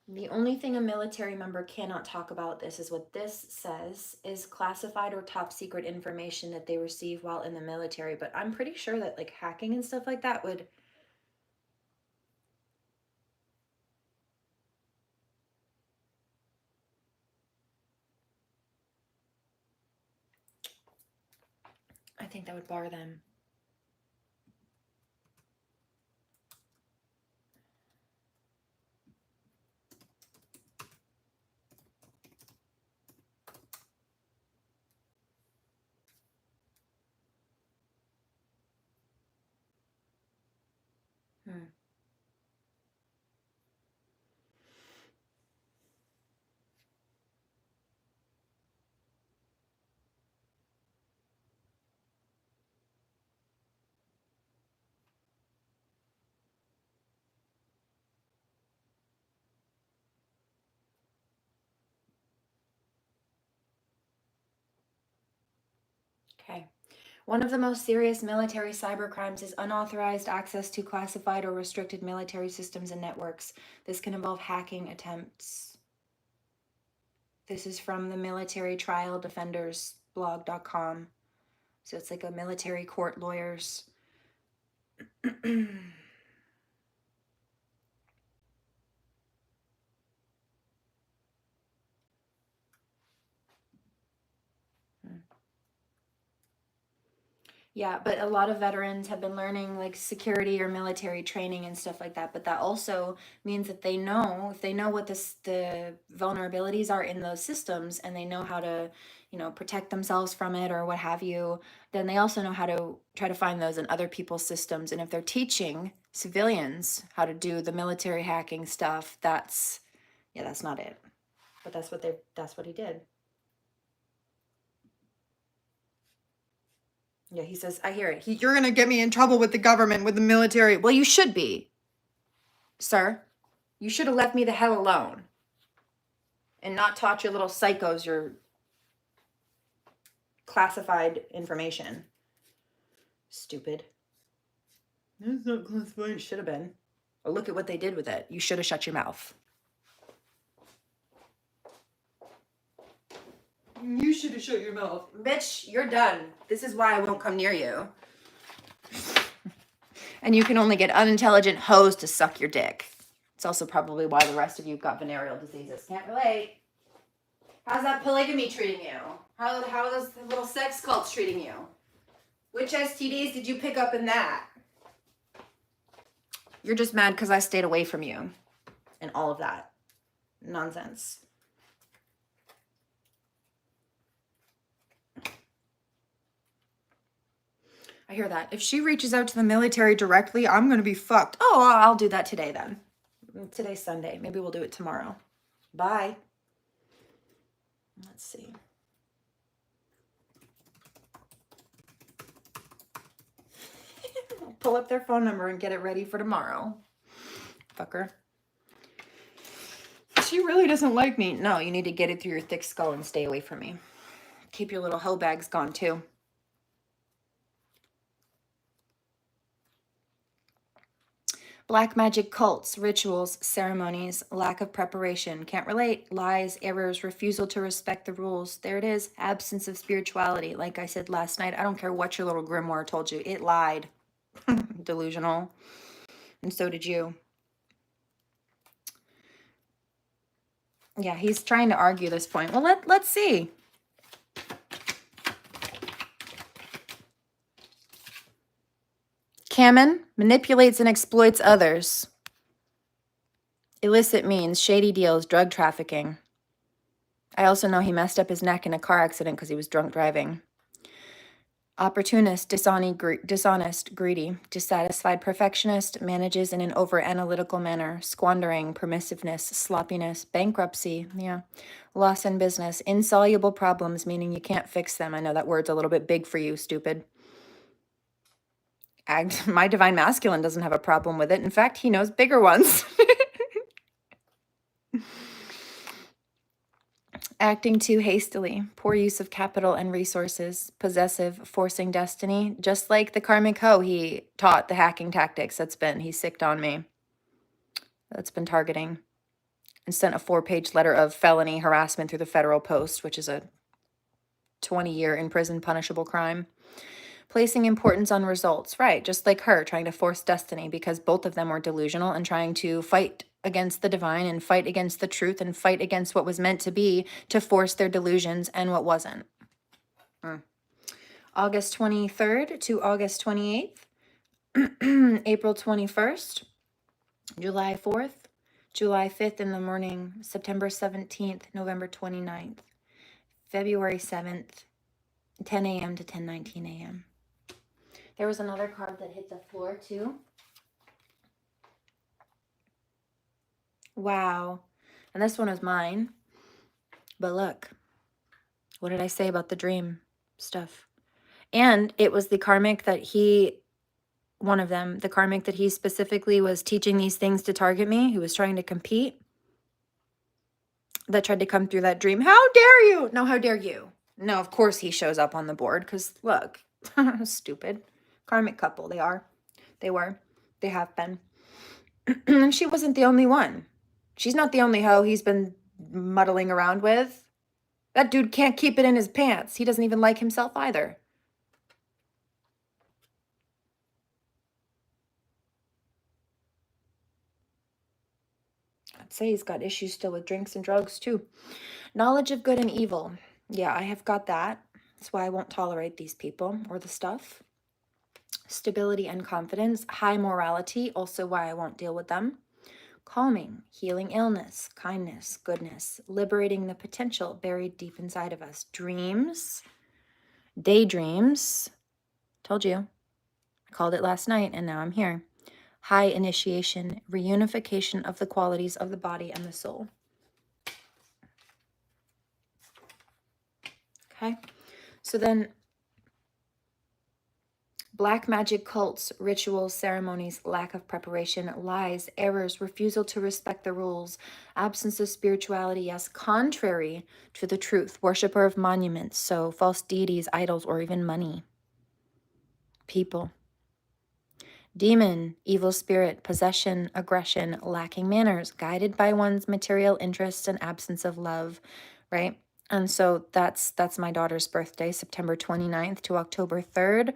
The only thing a military member cannot talk about, this is what this says, is classified or top secret information that they receive while in the military. But I'm pretty sure that like hacking and stuff like that would... I think that would bar them. Okay. One of the most serious military cybercrimes is unauthorized access to classified or restricted military systems and networks. This can involve hacking attempts. This is from the military trial defenders blog.com. So it's like a military court lawyers. Yeah, but a lot of veterans have been learning like security or military training and stuff like that. But that also means that they know, if they know what the vulnerabilities are in those systems and they know how to, you know, protect themselves from it or what have you, then they also know how to try to find those in other people's systems. And if they're teaching civilians how to do the military hacking stuff, that's not it. But that's what he did. Yeah, he says, I hear it. You're going to get me in trouble with the government, with the military. Well, you should be, sir. You should have left me the hell alone and not taught your little psychos your classified information. Stupid. That's not classified. It should have been. Well, look at what they did with it. You should have shut your mouth. You should have shut your mouth. Bitch, you're done. This is why I won't come near you. And you can only get unintelligent hoes to suck your dick. It's also probably why the rest of you got venereal diseases. Can't relate. How's that polygamy treating you? How are those little sex cults treating you? Which STDs did you pick up in that? You're just mad because I stayed away from you. And all of that. Nonsense. I hear that. If she reaches out to the military directly, I'm going to be fucked. Oh, I'll do that today then. Today's Sunday. Maybe we'll do it tomorrow. Bye. Let's see. pull up their phone number and get it ready for tomorrow. Fucker. She really doesn't like me. No, you need to get it through your thick skull and stay away from me. Keep your little hoe bags gone too. Black magic cults, rituals, ceremonies, lack of preparation, can't relate, lies, errors, refusal to respect the rules. There it is, absence of spirituality. Like I said last night, I don't care what your little grimoire told you, it lied. Delusional. And so did you. Yeah, he's trying to argue this point. Well, let's see. Kamen manipulates and exploits others. Illicit means shady deals, drug trafficking. I also know he messed up his neck in a car accident because he was drunk driving. Opportunist, dishonest, greedy, dissatisfied perfectionist, manages in an over-analytical manner, squandering, permissiveness, sloppiness, bankruptcy, loss in business, insoluble problems, meaning you can't fix them. I know that word's a little bit big for you, stupid. My divine masculine doesn't have a problem with it. In fact, he knows bigger ones. Acting too hastily, poor use of capital and resources, possessive, forcing destiny. Just like the karmic hoe, he taught the hacking tactics. He sicked on me. That's been targeting. And sent a 4-page letter of felony harassment through the federal post, which is a 20-year in prison punishable crime. Placing importance on results. Right, just like her, trying to force destiny because both of them were delusional and trying to fight against the divine and fight against the truth and fight against what was meant to be to force their delusions and what wasn't. August 23rd to August 28th, April 21st, July 4th, July 5th in the morning, September 17th, November 29th, February 7th, 10 a.m. to 10:19 a.m. There was another card that hit the floor too. Wow. And this one is mine. But look, what did I say about the dream stuff? And it was the karmic that one of them, the karmic that he specifically was teaching these things to target me, who was trying to compete, that tried to come through that dream. How dare you? No, how dare you? No, of course he shows up on the board because look, stupid. Karmic couple, they are. They were. They have been. And she wasn't the only one. She's not the only hoe he's been muddling around with. That dude can't keep it in his pants. He doesn't even like himself either. I'd say he's got issues still with drinks and drugs too. Knowledge of good and evil. Yeah, I have got that. That's why I won't tolerate these people or the stuff. Stability and confidence. High morality. Also why I won't deal with them. Calming, healing illness, kindness, goodness, liberating the potential buried deep inside of us. Dreams, daydreams. Told you. I called it last night and now I'm here. High initiation, reunification of the qualities of the body and the soul. Okay, so then black magic cults, rituals, ceremonies, lack of preparation, lies, errors, refusal to respect the rules, absence of spirituality, yes, contrary to the truth, worshiper of monuments, so false deities, idols, or even money. People. Demon, evil spirit, possession, aggression, lacking manners, guided by one's material interests and absence of love, right? And so that's my daughter's birthday, September 29th to October 3rd.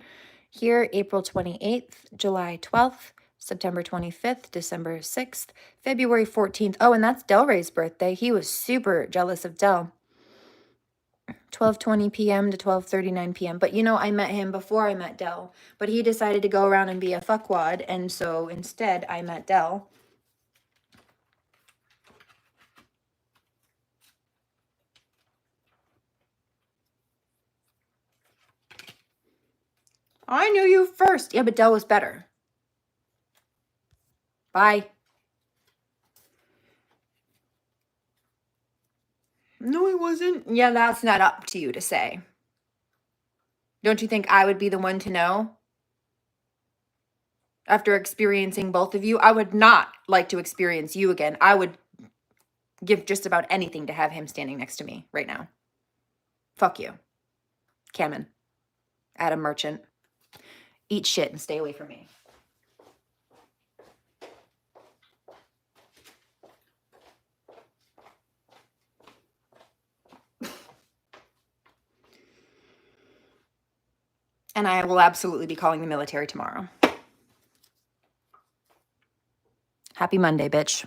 Here, April 28th, July 12th, September 25th, December 6th, February 14th. Oh, and that's Del Rey's birthday. He was super jealous of Del. 12:20 p.m. to 12:39 p.m. But you know, I met him before I met Del. But he decided to go around and be a fuckwad. And so instead, I met Del. I knew you first. Yeah, but Del was better. Bye. No, he wasn't. Yeah, that's not up to you to say. Don't you think I would be the one to know? After experiencing both of you, I would not like to experience you again. I would give just about anything to have him standing next to me right now. Fuck you. Cameron. Adam Merchant. Eat shit and stay away from me. And I will absolutely be calling the military tomorrow. Happy Monday, bitch.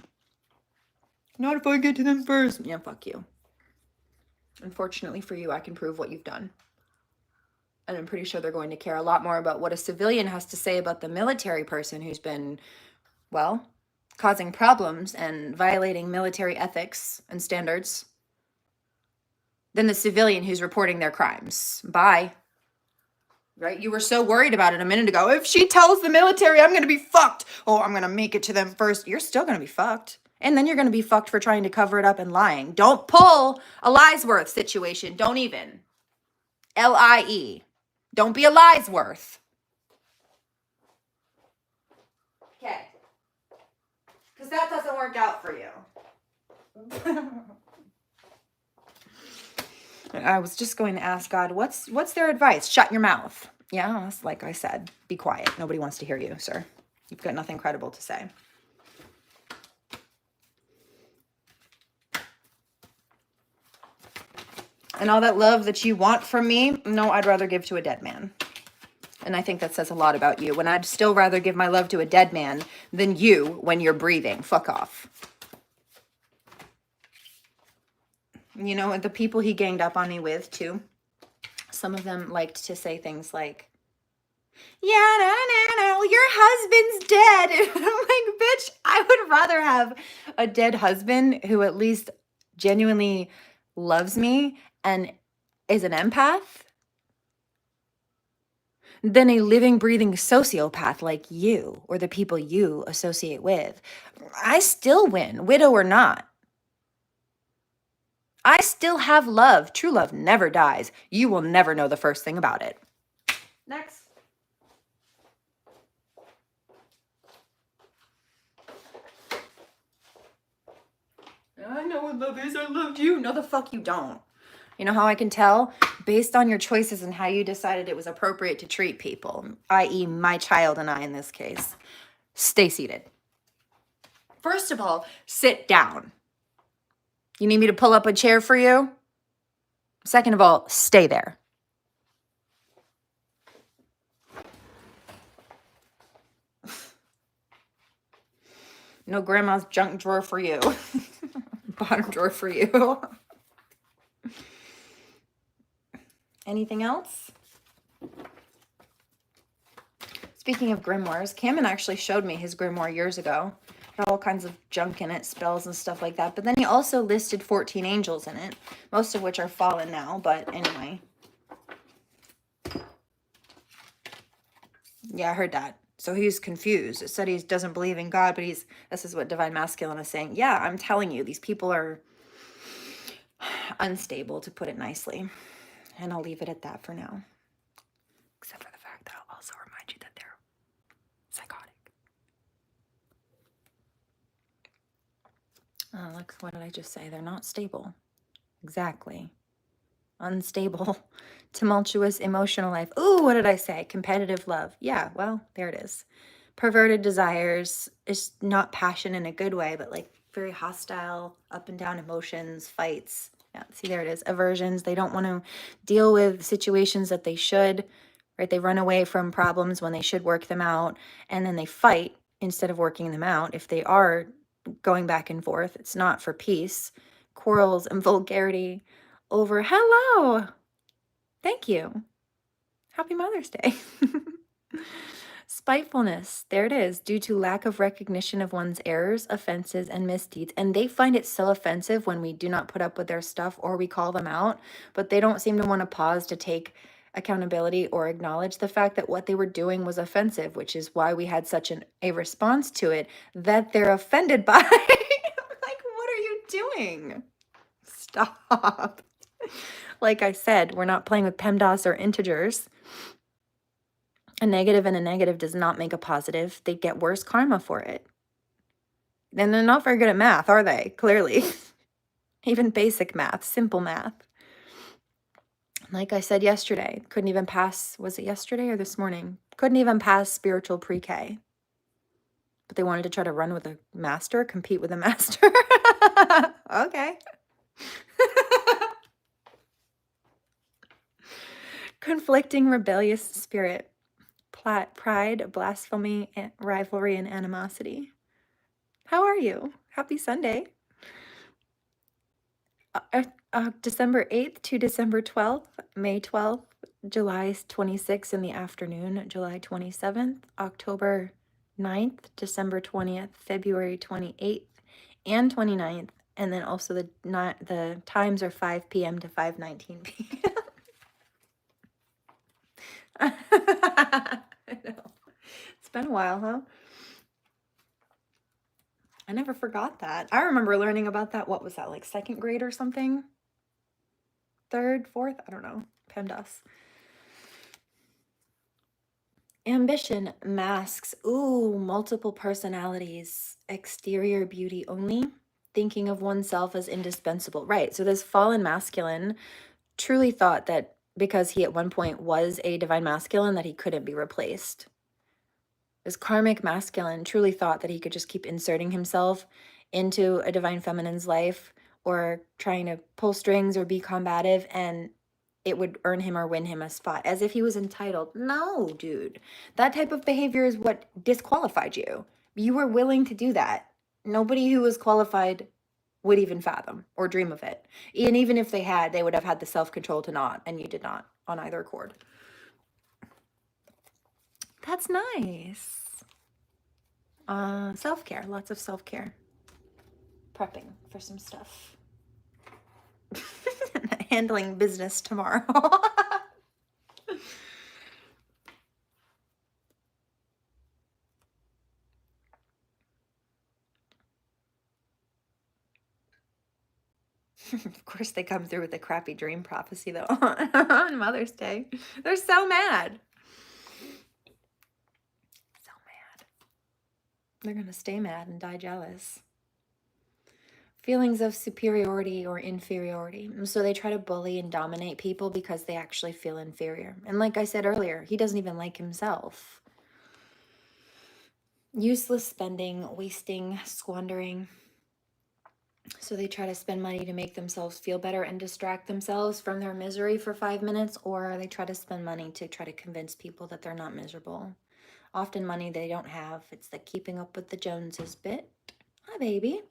Not if I get to them first. Yeah, fuck you. Unfortunately for you, I can prove what you've done. And I'm pretty sure they're going to care a lot more about what a civilian has to say about the military person who's been, well, causing problems and violating military ethics and standards than the civilian who's reporting their crimes. Bye. Right? You were so worried about it a minute ago. If she tells the military I'm going to be fucked, oh, I'm going to make it to them first. You're still going to be fucked. And then you're going to be fucked for trying to cover it up and lying. Don't pull a Liesworth situation. Don't even. L-I-E. Don't be a Liesworth. Okay. Because that doesn't work out for you. I was just going to ask God, what's their advice? Shut your mouth. Yeah, like I said, be quiet. Nobody wants to hear you, sir. You've got nothing credible to say. And all that love that you want from me, no, I'd rather give to a dead man. And I think that says a lot about you. When I'd still rather give my love to a dead man than you when you're breathing. Fuck off. You know, the people he ganged up on me with, too, some of them liked to say things like, yeah, no, your husband's dead. And I'm like, bitch, I would rather have a dead husband who at least genuinely loves me and is an empath than a living, breathing sociopath like you or the people you associate with. I still win, widow or not. I still have love. True love never dies. You will never know the first thing about it. Next. I know what love is. I loved you. No, the fuck you don't. You know how I can tell? Based on your choices and how you decided it was appropriate to treat people, i.e. my child and I in this case. Stay seated. First of all, sit down. You need me to pull up a chair for you? Second of all, stay there. No grandma's junk drawer for you. Bottom drawer for you. Anything else? Speaking of grimoires, Cameron actually showed me his grimoire years ago. Had all kinds of junk in it, spells and stuff like that. But then he also listed 14 angels in it, most of which are fallen now. But anyway. Yeah, I heard that. So he's confused. It said he doesn't believe in God, but this is what Divine Masculine is saying. Yeah, I'm telling you, these people are unstable, to put it nicely. And I'll leave it at that for now. Except for the fact that I'll also remind you that they're psychotic. Oh, look, what did I just say? They're not stable. Exactly. Unstable, tumultuous emotional life. Ooh, what did I say? Competitive love. Yeah, well, there it is. Perverted desires. It's not passion in a good way, but like very hostile, up and down emotions, fights. Yeah, see, there it is. Aversions. They don't want to deal with situations that they should, right? They run away from problems when they should work them out, and then they fight instead of working them out. If they are going back and forth, it's not for peace. Quarrels and vulgarity over hello. Thank you. Happy Mother's Day. Spitefulness. There it is. Due to lack of recognition of one's errors, offenses, and misdeeds. And they find it so offensive when we do not put up with their stuff or we call them out, but they don't seem to want to pause to take accountability or acknowledge the fact that what they were doing was offensive, which is why we had such a response to it that they're offended by. Like, what are you doing? Stop. Like I said, we're not playing with PEMDAS or integers. A negative and a negative does not make a positive. They get worse karma for it. And they're not very good at math, are they? Clearly. Even basic math, simple math. Like I said yesterday, couldn't even pass, was it yesterday or this morning? Couldn't even pass spiritual pre-K. But they wanted to try to run with a master, compete with a master. Okay. Conflicting, rebellious spirit, pride, blasphemy, rivalry, and animosity. How are you? Happy Sunday. December 8th to December 12th, May 12th, July 26th in the afternoon, July 27th, October 9th, December 20th, February 28th, and 29th. And then also the times are 5 p.m. to 5:19 p.m. I know. It's been a while, huh? I never forgot that. I remember learning about that. What was that, like second grade or something? Third, fourth? I don't know. PEMDAS. Ambition masks, multiple personalities, exterior beauty only, thinking of oneself as indispensable. Right. So this fallen masculine truly thought that because he at one point was a divine masculine, that he couldn't be replaced. This karmic masculine truly thought that he could just keep inserting himself into a divine feminine's life or trying to pull strings or be combative, and it would earn him or win him a spot, as if he was entitled. No, dude. That type of behavior is what disqualified you. You were willing to do that. Nobody who was qualified would even fathom or dream of it. And even if they had, they would have had the self-control to not, and you did not on either accord. That's nice. Self-care, lots of self-care. Prepping for some stuff. Handling business tomorrow. Of course they come through with a crappy dream prophecy though on Mother's Day. They're so mad. So mad. They're gonna stay mad and die jealous. Feelings of superiority or inferiority. So they try to bully and dominate people because they actually feel inferior. And like I said earlier, he doesn't even like himself. Useless spending, wasting, squandering. So they try to spend money to make themselves feel better and distract themselves from their misery for 5 minutes, or they try to spend money to try to convince people that they're not miserable. Often money they don't have. It's the keeping up with the Joneses bit. Hi, baby.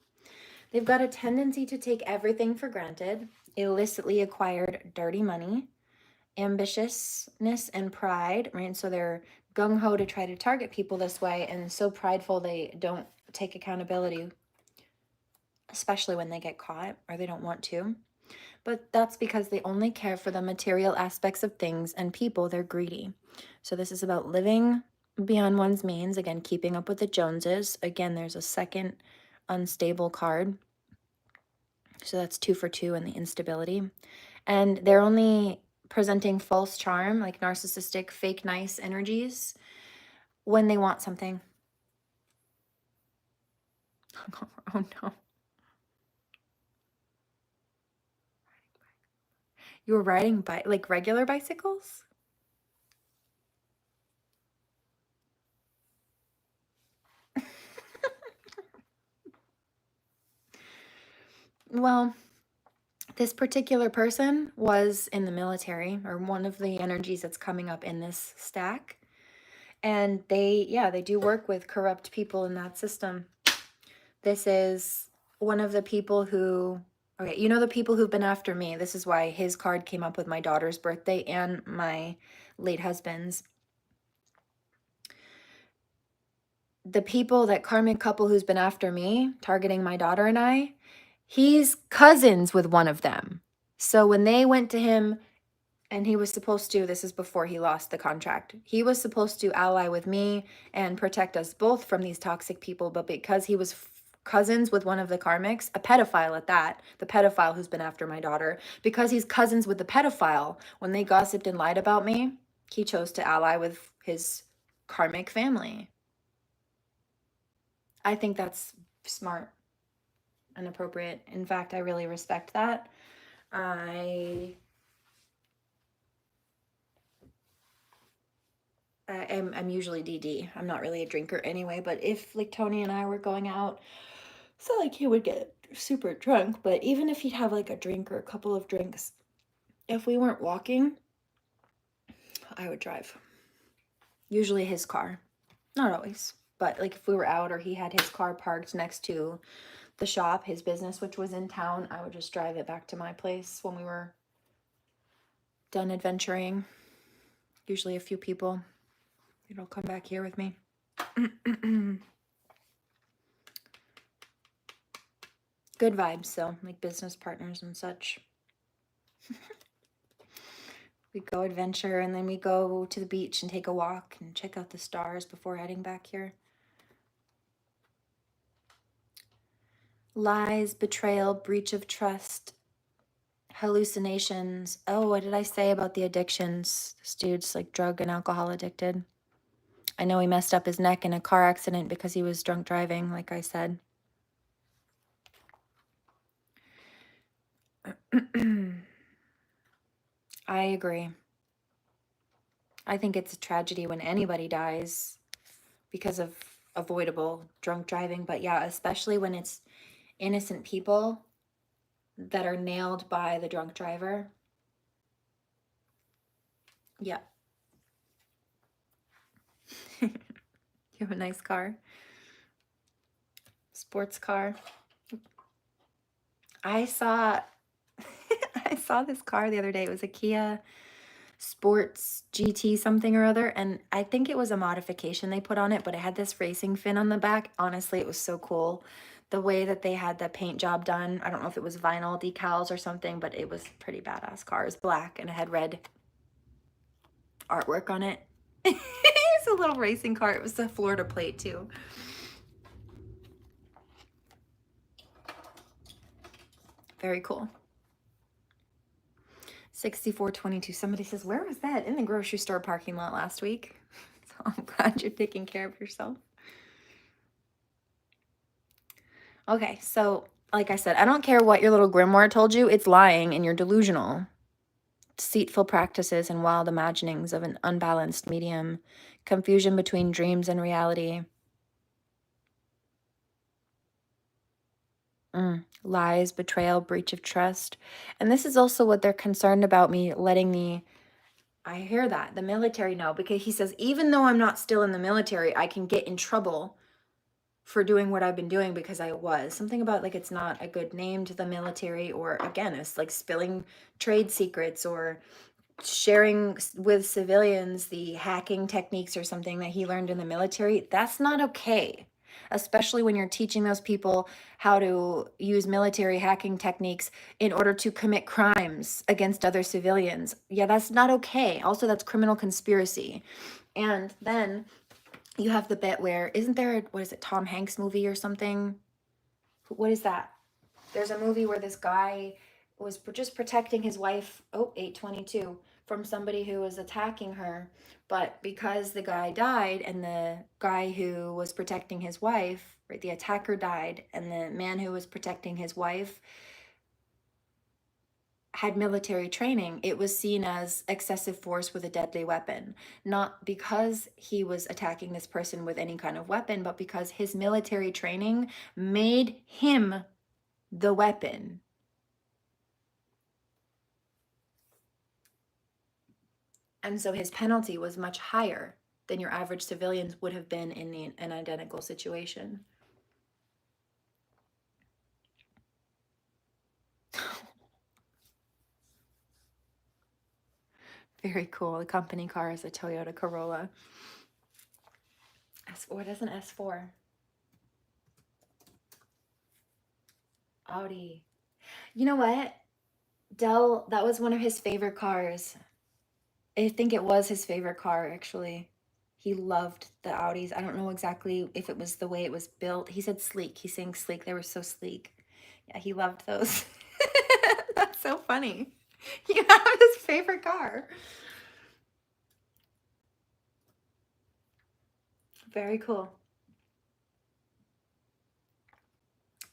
They've got a tendency to take everything for granted, illicitly acquired dirty money, ambitiousness and pride, right? So they're gung-ho to try to target people this way, and so prideful they don't take accountability, especially when they get caught or they don't want to. But that's because they only care for the material aspects of things and people. They're greedy. So this is about living beyond one's means. Again, keeping up with the Joneses. Again, there's a second unstable card. So that's 2 for 2 in the instability. And they're only presenting false charm, like narcissistic, fake nice energies when they want something. Oh no. You were riding like regular bicycles? Well, this particular person was in the military, or one of the energies that's coming up in this stack. And they do work with corrupt people in that system. This is one of the people who, okay, you know the people who've been after me. This is why his card came up with my daughter's birthday and my late husband's. The people, that karmic couple who's been after me, targeting my daughter and I, he's cousins with one of them. So when they went to him, and he was supposed to, this is before he lost the contract, he was supposed to ally with me and protect us both from these toxic people, but because he was cousins with one of the karmics, a pedophile at that, the pedophile who's been after my daughter, because he's cousins with the pedophile, when they gossiped and lied about me, he chose to ally with his karmic family. I think that's smart and appropriate. In fact, I really respect that. I'm usually DD. I'm not really a drinker anyway, but if like Tony and I were going out, it's not like he would get super drunk, but even if he'd have like a drink or a couple of drinks, if we weren't walking, I would drive. Usually his car. Not always, but like if we were out or he had his car parked next to the shop, his business, which was in town, I would just drive it back to my place when we were done adventuring. Usually a few people. It'll come back here with me. Good vibes, so like business partners and such. We go adventure and then we go to the beach and take a walk and check out the stars before heading back here. Lies, betrayal, breach of trust, hallucinations. Oh, what did I say about the addictions? This dude's like drug and alcohol addicted. I know he messed up his neck in a car accident because he was drunk driving, like I said. I agree. I think it's a tragedy when anybody dies because of avoidable drunk driving. But yeah, especially when it's innocent people that are nailed by the drunk driver. Yeah. You have a nice car. Sports car. I saw this car the other day. It was a Kia Sports GT something or other, and I think it was a modification they put on it, but it had this racing fin on the back. Honestly, it was so cool. The way that they had the paint job done. I don't know if it was vinyl decals or something, but it was pretty badass car. It was black and it had red artwork on it. It's a little racing car. It was a Florida plate too. Very cool. 6422. Somebody says, where was that? In the grocery store parking lot last week. So I'm glad you're taking care of yourself. Okay, so like I said, I don't care what your little grimoire told you. It's lying and you're delusional. Deceitful practices and wild imaginings of an unbalanced medium. Confusion between dreams and reality. Lies, betrayal, breach of trust. And this is also what they're concerned about me letting I hear that, the military know, because he says, even though I'm not still in the military, I can get in trouble for doing what I've been doing because I was. Something about like it's not a good name to the military, or again, it's like spilling trade secrets or sharing with civilians the hacking techniques or something that he learned in the military. That's not okay. Especially when you're teaching those people how to use military hacking techniques in order to commit crimes against other civilians. Yeah, that's not okay. Also, that's criminal conspiracy. And then you have the bit where, isn't there, what is it, Tom Hanks movie or something? What is that? There's a movie where this guy was just protecting his wife, 822, from somebody who was attacking her. But because the guy died and the guy who was protecting his wife, right, the attacker died, and the man who was protecting his wife had military training, it was seen as excessive force with a deadly weapon. Not because he was attacking this person with any kind of weapon, but because his military training made him the weapon. And so his penalty was much higher than your average civilians would have been in an identical situation. Very cool. The company car is a Toyota Corolla. What is an S4? Audi. You know what? Dell, that was one of his favorite cars. I think it was his favorite car, actually. He loved the Audis. I don't know exactly if it was the way it was built. He said sleek. He's saying sleek. They were so sleek. Yeah, he loved those. That's so funny. You have his favorite car. Very cool.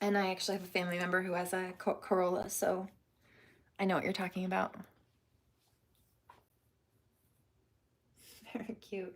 And I actually have a family member who has a Corolla, so I know what you're talking about. Very cute.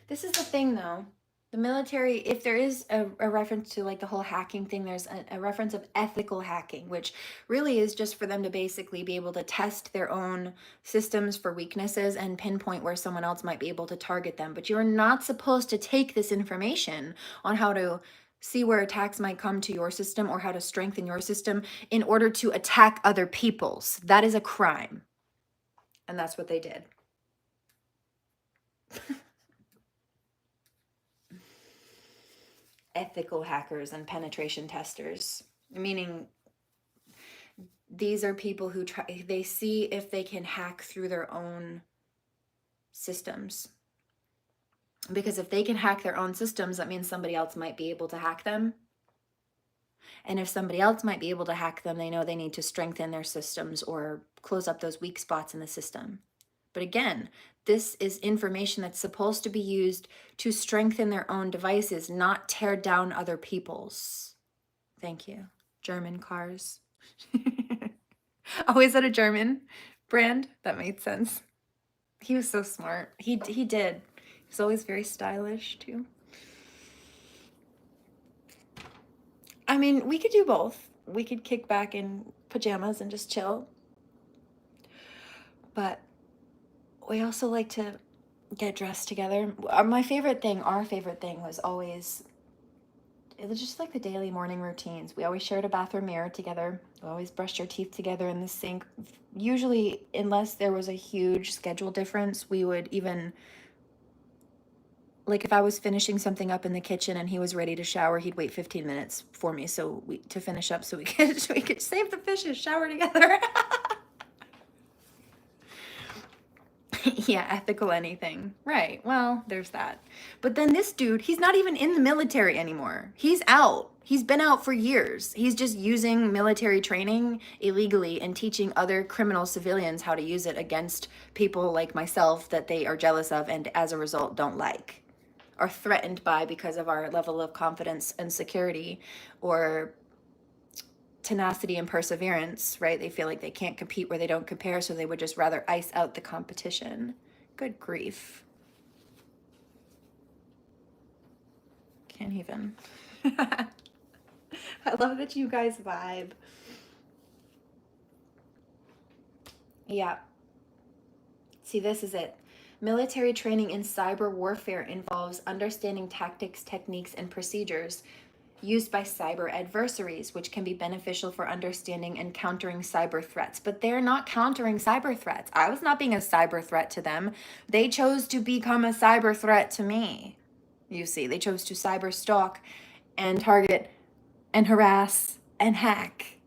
This is the thing, though. The military, if there is a reference to like the whole hacking thing, there's a reference of ethical hacking, which really is just for them to basically be able to test their own systems for weaknesses and pinpoint where someone else might be able to target them. But you're not supposed to take this information on how to see where attacks might come to your system or how to strengthen your system in order to attack other people's. That is a crime. And that's what they did. Ethical hackers and penetration testers, meaning these are people who they see if they can hack through their own systems, because if they can hack their own systems, that means somebody else might be able to hack them, and if somebody else might be able to hack them, they know they need to strengthen their systems or close up those weak spots in the system. But again, this is information that's supposed to be used to strengthen their own devices, not tear down other people's. Thank you. German cars. Oh, is that a German brand? That made sense. He was so smart. He did. He's always very stylish too. I mean, we could do both. We could kick back in pajamas and just chill. But we also like to get dressed together. Our favorite thing was always, it was just like the daily morning routines. We always shared a bathroom mirror together. We always brushed our teeth together in the sink. Usually, unless there was a huge schedule difference, we would even, like if I was finishing something up in the kitchen and he was ready to shower, he'd wait 15 minutes for me to finish up so we could save the fishes, shower together. Yeah, ethical anything. Right. Well, there's that. But then this dude, he's not even in the military anymore. He's out. He's been out for years. He's just using military training illegally and teaching other criminal civilians how to use it against people like myself that they are jealous of and as a result don't like, are threatened by because of our level of confidence and security or tenacity and perseverance, right? They feel like they can't compete where they don't compare, so they would just rather ice out the competition. Good grief. Can't even. I love that you guys vibe. Yeah. See, this is it. Military training in cyber warfare involves understanding tactics, techniques, and procedures used by cyber adversaries, which can be beneficial for understanding and countering cyber threats. But they're not countering cyber threats. I was not being a cyber threat to them. They chose to become a cyber threat to me. You see, they chose to cyber stalk and target and harass and hack.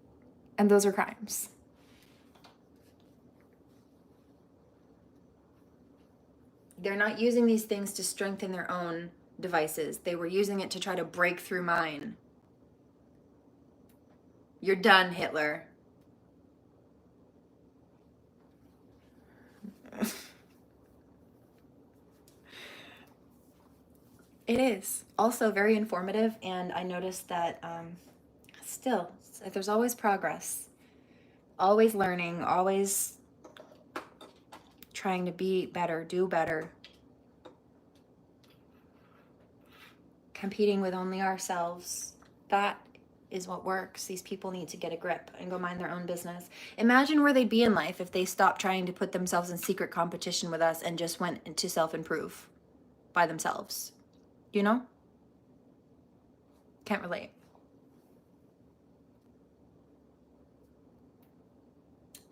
And those are crimes. They're not using these things to strengthen their own devices. They were using it to try to break through mine. You're done, Hitler. It is also very informative, and I noticed that still, there's always progress, always learning, always trying to be better, do better, competing with only ourselves. That is what works. These people need to get a grip and go mind their own business. Imagine where they'd be in life if they stopped trying to put themselves in secret competition with us and just went into self-improve by themselves. You know? Can't relate.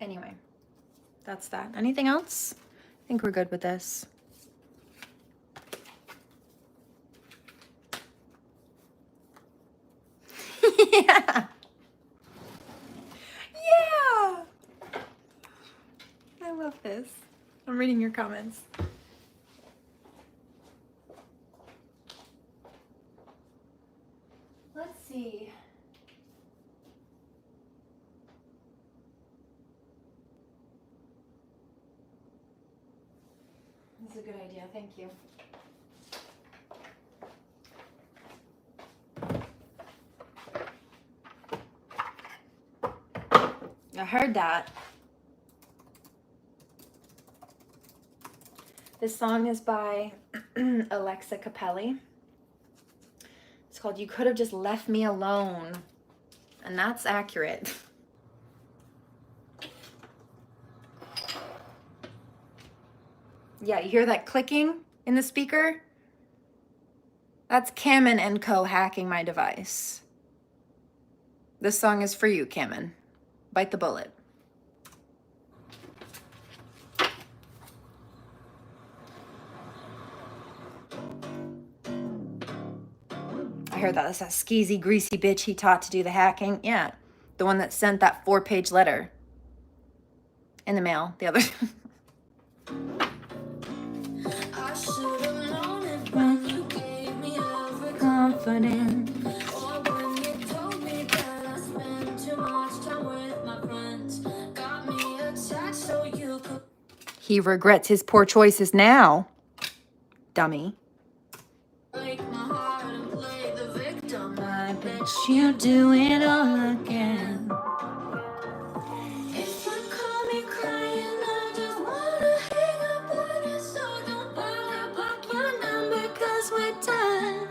Anyway, that's that. Anything else? I think we're good with this. Yeah. this. I'm reading your comments. Let's see. That's a good idea. Thank you. I heard that. This song is by Alexa Capelli. It's called You Could Have Just Left Me Alone. And that's accurate. Yeah, you hear that clicking in the speaker? That's Cameron and Co. hacking my device. This song is for you, Cameron. Bite the bullet. I heard that. That's that skeezy, greasy bitch he taught to do the hacking. Yeah, the one that sent that 4-page letter in the mail the other I should have known it when you gave me every confidence. Or when you told me that I spent too much time with my friends. Got me attached so you could. He regrets his poor choices now. Dummy. Break my heart and play the victim. I bet you do it all again. If you call me crying, I just wanna hang up on it. So don't bother, block your number, cause we're done.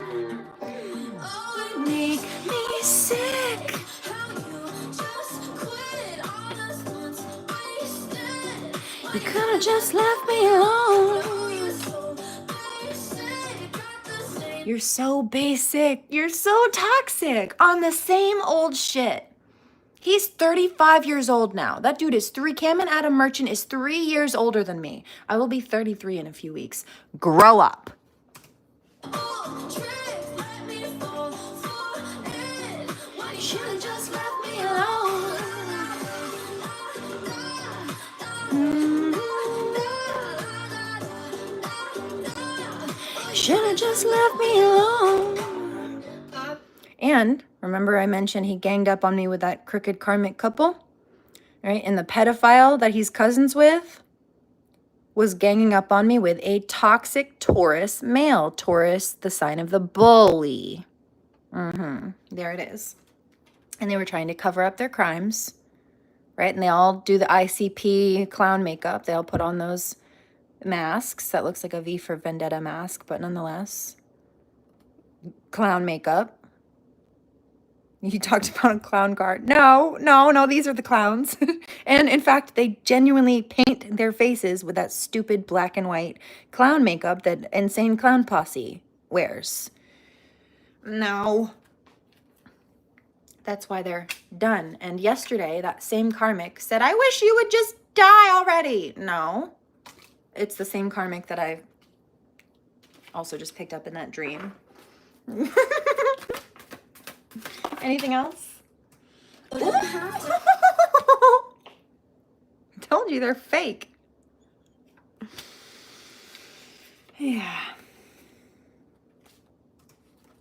Oh, it make me sick. How you just quit all this once wasted. You could've just left me alone. You're so basic. You're so toxic on the same old shit. He's 35 years old now. That dude is Cameron Adam Merchant is 3 years older than me. I will be 33 in a few weeks. Grow up. Should've just left me alone. Should've just left me alone. And remember I mentioned he ganged up on me with that crooked karmic couple? Right? And the pedophile that he's cousins with was ganging up on me with a toxic Taurus male. Taurus, the sign of the bully. There it is. And they were trying to cover up their crimes. Right? And they all do the ICP clown makeup. They all put on those masks. That looks like a V for Vendetta mask, but nonetheless. Clown makeup. You talked about a clown card. No, these are the clowns. And in fact, they genuinely paint their faces with that stupid black and white clown makeup that Insane Clown Posse wears. No. That's why they're done. And yesterday, that same karmic said, I wish you would just die already. No. It's the same karmic that I also just picked up in that dream. Anything else? Told you they're fake. Yeah.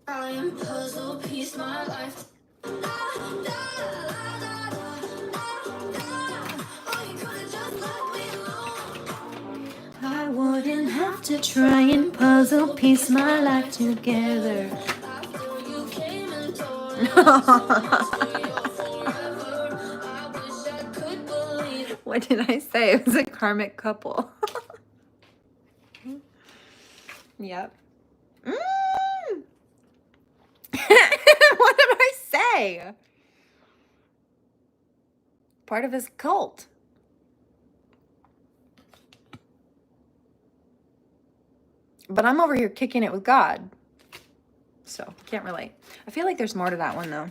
I am puzzle piece my life. I wouldn't have to try and puzzle piece my life together. What did I say? It was a karmic couple. Yep. What did I say? Part of his cult. But I'm over here kicking it with God. So, can't relate. I feel like there's more to that one, though.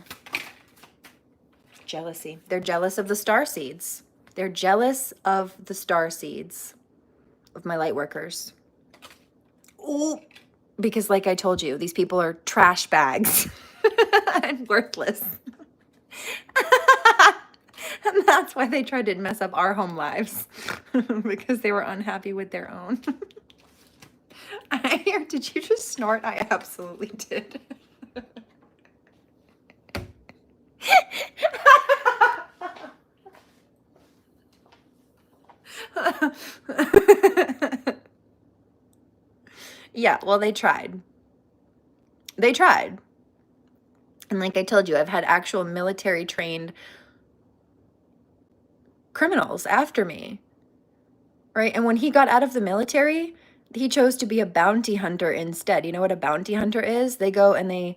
Jealousy. They're jealous of the star seeds. They're jealous of the star seeds of my light workers. Ooh. Because like I told you, these people are trash bags and worthless. And that's why they tried to mess up our home lives. Because they were unhappy with their own. I hear, did you just snort? I absolutely did. Yeah, well, they tried. They tried. And like I told you, I've had actual military trained criminals after me, right? And when he got out of the military, he chose to be a bounty hunter instead. You know what a bounty hunter is? They go and they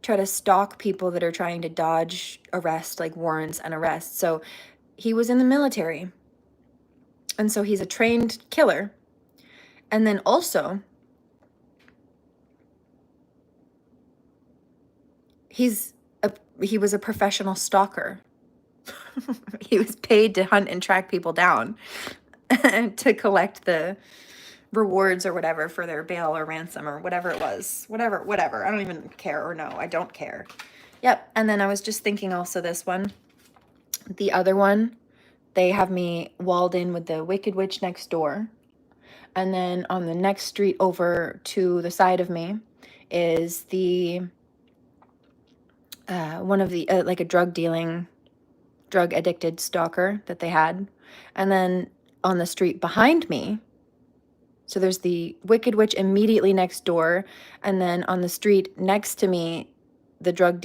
try to stalk people that are trying to dodge arrest, like warrants and arrests. So he was in the military. And so he's a trained killer. And then also, he was a professional stalker. He was paid to hunt and track people down to collect the rewards or whatever for their bail or ransom or whatever it was. Whatever. I don't even care, or no, I don't care. Yep. And then I was just thinking also this one. The other one, they have me walled in with the Wicked Witch next door. And then on the next street over to the side of me is the one of the like a drug addicted stalker that they had. And then on the street behind me, so there's the Wicked Witch immediately next door, and then on the street next to me, the drug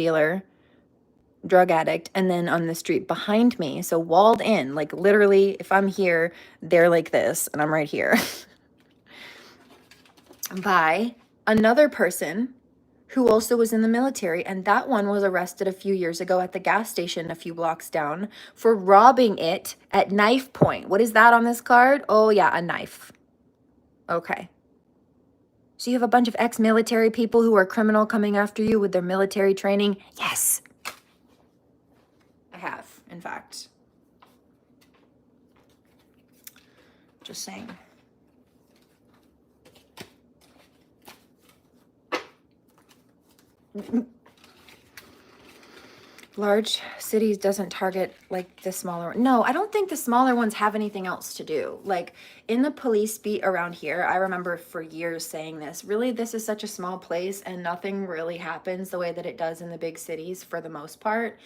addict, and then on the street behind me, so walled in, like literally if I'm here, they're like this, and I'm right here, by another person who also was in the military, and that one was arrested a few years ago at the gas station a few blocks down for robbing it at knife point. What is that on this card? Oh yeah, a knife. Okay. So you have a bunch of ex-military people who are criminal coming after you with their military training? Yes. I have, in fact. Just saying. Large cities doesn't target like the smaller. No, I don't think the smaller ones have anything else to do. Like in the police beat around here, I remember for years saying this, really, this is such a small place and nothing really happens the way that it does in the big cities for the most part.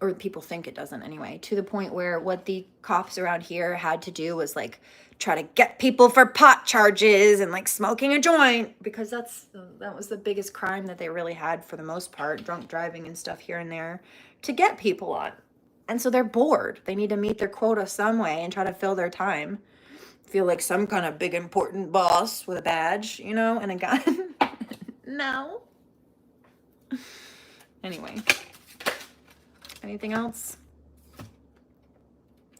Or people think it doesn't anyway, to the point where what the cops around here had to do was like try to get people for pot charges and like smoking a joint, because that was the biggest crime that they really had for the most part, drunk driving and stuff here and there, to get people on. And so they're bored. They need to meet their quota some way and try to fill their time. Feel like some kind of big important boss with a badge, you know, and a gun. No. Anyway. Anything else?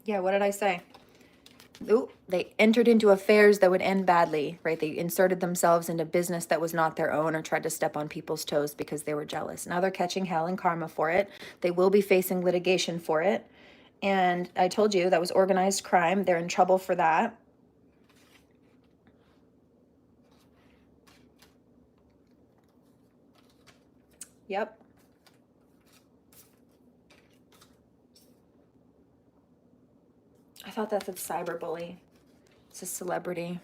Yeah, what did I say? Ooh, they entered into affairs that would end badly, right? They inserted themselves into business that was not their own or tried to step on people's toes because they were jealous. Now they're catching hell and karma for it. They will be facing litigation for it. And I told you that was organized crime. They're in trouble for that. Yep. I thought that said cyberbully. It's a celebrity.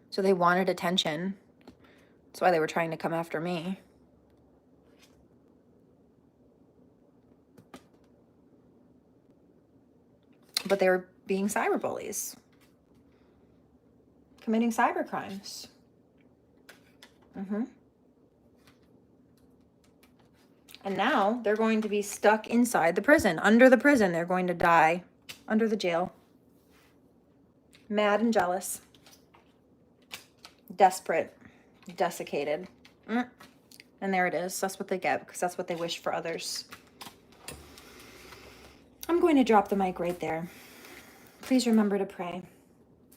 So they wanted attention. That's why they were trying to come after me. But they were being cyberbullies. Committing cyber crimes. And now they're going to be stuck inside the prison. Under the prison, they're going to die. Under the jail. Mad and jealous. Desperate. Desiccated. And there it is. That's what they get, because that's what they wish for others. I'm going to drop the mic right there. Please remember to pray.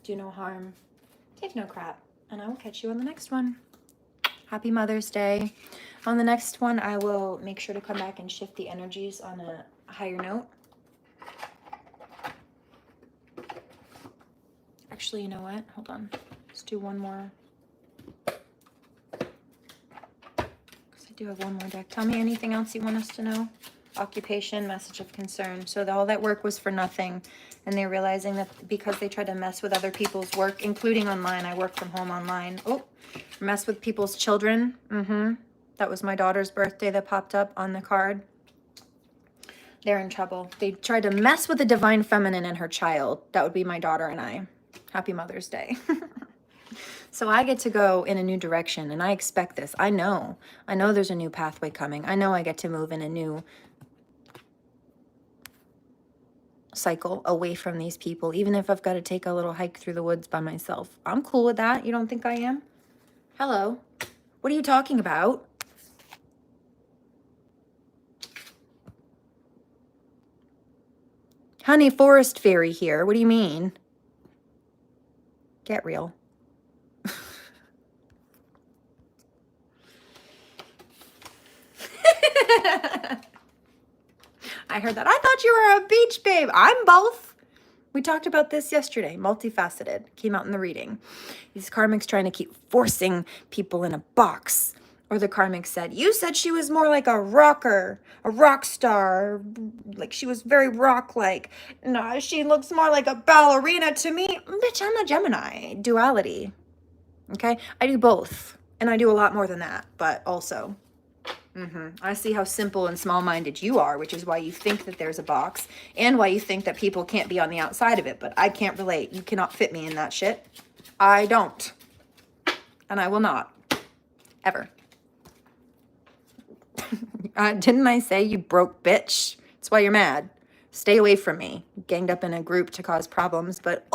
Do no harm. Take no crap. And I will catch you on the next one. Happy Mother's Day. On the next one, I will make sure to come back and shift the energies on a higher note. Actually, you know what? Hold on. Let's do one more. Because I do have one more deck. Tell me anything else you want us to know. occupation, message of concern. So all that work was for nothing. And they're realizing that because they tried to mess with other people's work, including online, I work from home online. Oh, mess with people's children. That was my daughter's birthday that popped up on the card. They're in trouble. They tried to mess with the divine feminine and her child. That would be my daughter and I. Happy Mother's Day. So I get to go in a new direction, and I expect this. I know there's a new pathway coming. I know I get to move in a new cycle away from these people, even if I've got to take a little hike through the woods by myself. I'm cool with that. You don't think I am? Hello. What are you talking about? Honey, forest fairy here. What do you mean? Get real. I heard that. I thought you were a beach babe. I'm both. We talked about this yesterday. Multifaceted. Came out in the reading. These karmics trying to keep forcing people in a box. Or the karmic said, you said she was more like a rocker, a rock star. Like she was very rock-like. No, she looks more like a ballerina to me. Bitch, I'm a Gemini. Duality. Okay? I do both. And I do a lot more than that. But also... I see how simple and small-minded you are, which is why you think that there's a box and why you think that people can't be on the outside of it. But I can't relate. You cannot fit me in that shit. I don't. And I will not. Ever. Didn't I say you broke bitch? That's why you're mad. Stay away from me. Ganged up in a group to cause problems, but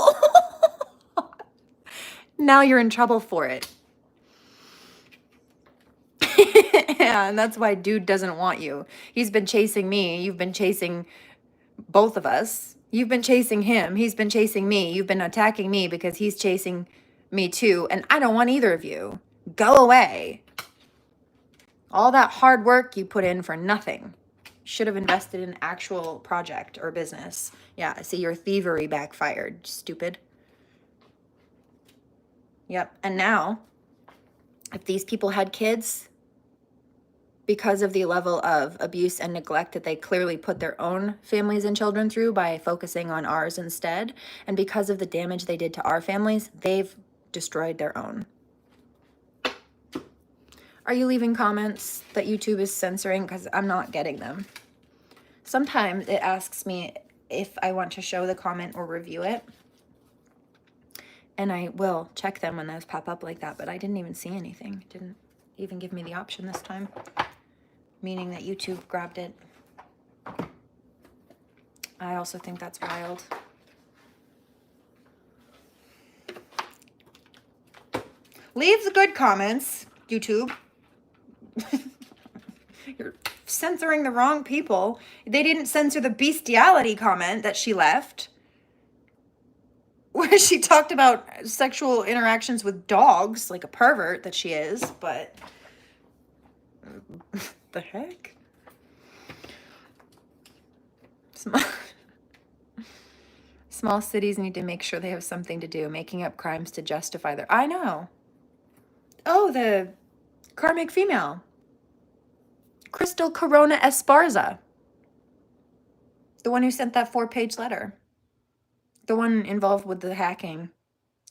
now you're in trouble for it. Yeah, and that's why dude doesn't want you. He's been chasing me. You've been chasing both of us. You've been chasing him. He's been chasing me. You've been attacking me because he's chasing me too. And I don't want either of you. Go away. All that hard work you put in for nothing. Should have invested in an actual project or business. Yeah, see, your thievery backfired. Stupid. Yep. And now, if these people had kids... because of the level of abuse and neglect that they clearly put their own families and children through by focusing on ours instead, and because of the damage they did to our families, they've destroyed their own. Are you leaving comments that YouTube is censoring? Because I'm not getting them. Sometimes it asks me if I want to show the comment or review it. And I will check them when those pop up like that, but I didn't even see anything. It didn't even give me the option this time. Meaning that YouTube grabbed it. I also think that's wild. Leave the good comments, YouTube. You're censoring the wrong people. They didn't censor the bestiality comment that she left, where she talked about sexual interactions with dogs, like a pervert that she is, but... the heck? Small cities need to make sure they have something to do, making up crimes to justify their... I know. Oh, the karmic female. Crystal Corona Esparza. The one who sent that 4-page letter. The one involved with the hacking.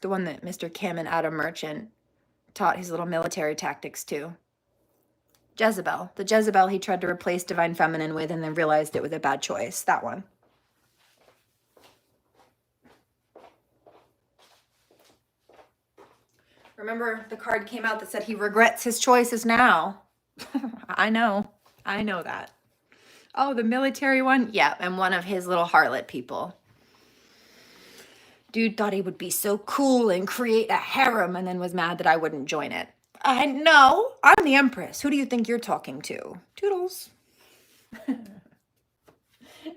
The one that Mr. Kim and Adam Merchant taught his little military tactics to. Jezebel. The Jezebel he tried to replace Divine Feminine with and then realized it was a bad choice. That one. Remember the card came out that said he regrets his choices now. I know. I know that. Oh, the military one? Yeah, and one of his little harlot people. Dude thought he would be so cool and create a harem and then was mad that I wouldn't join it. I know. I'm the Empress. Who do you think you're talking to? Toodles.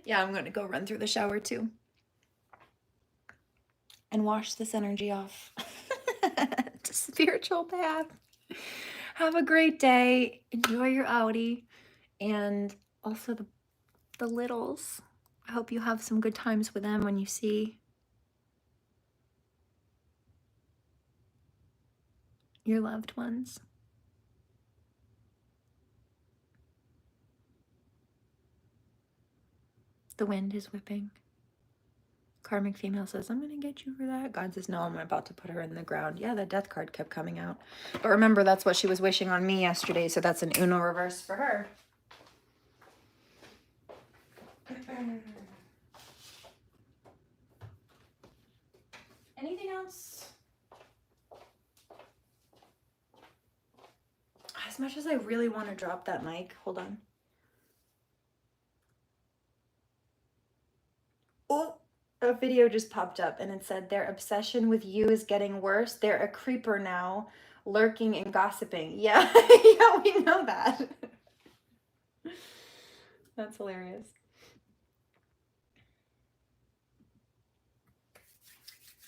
Yeah, I'm going to go run through the shower too. And wash this energy off. Spiritual bath. Have a great day. Enjoy your outie. And also the littles. I hope you have some good times with them when you see your loved ones. The wind is whipping. Karmic female says, I'm going to get you for that. God says, no, I'm about to put her in the ground. Yeah, the death card kept coming out. But remember, that's what she was wishing on me yesterday, so that's an Uno reverse for her. Anything else? As much as I really want to drop that mic, hold on. Oh, a video just popped up and it said their obsession with you is getting worse. They're a creeper now, lurking and gossiping. Yeah, yeah, we know that. That's hilarious.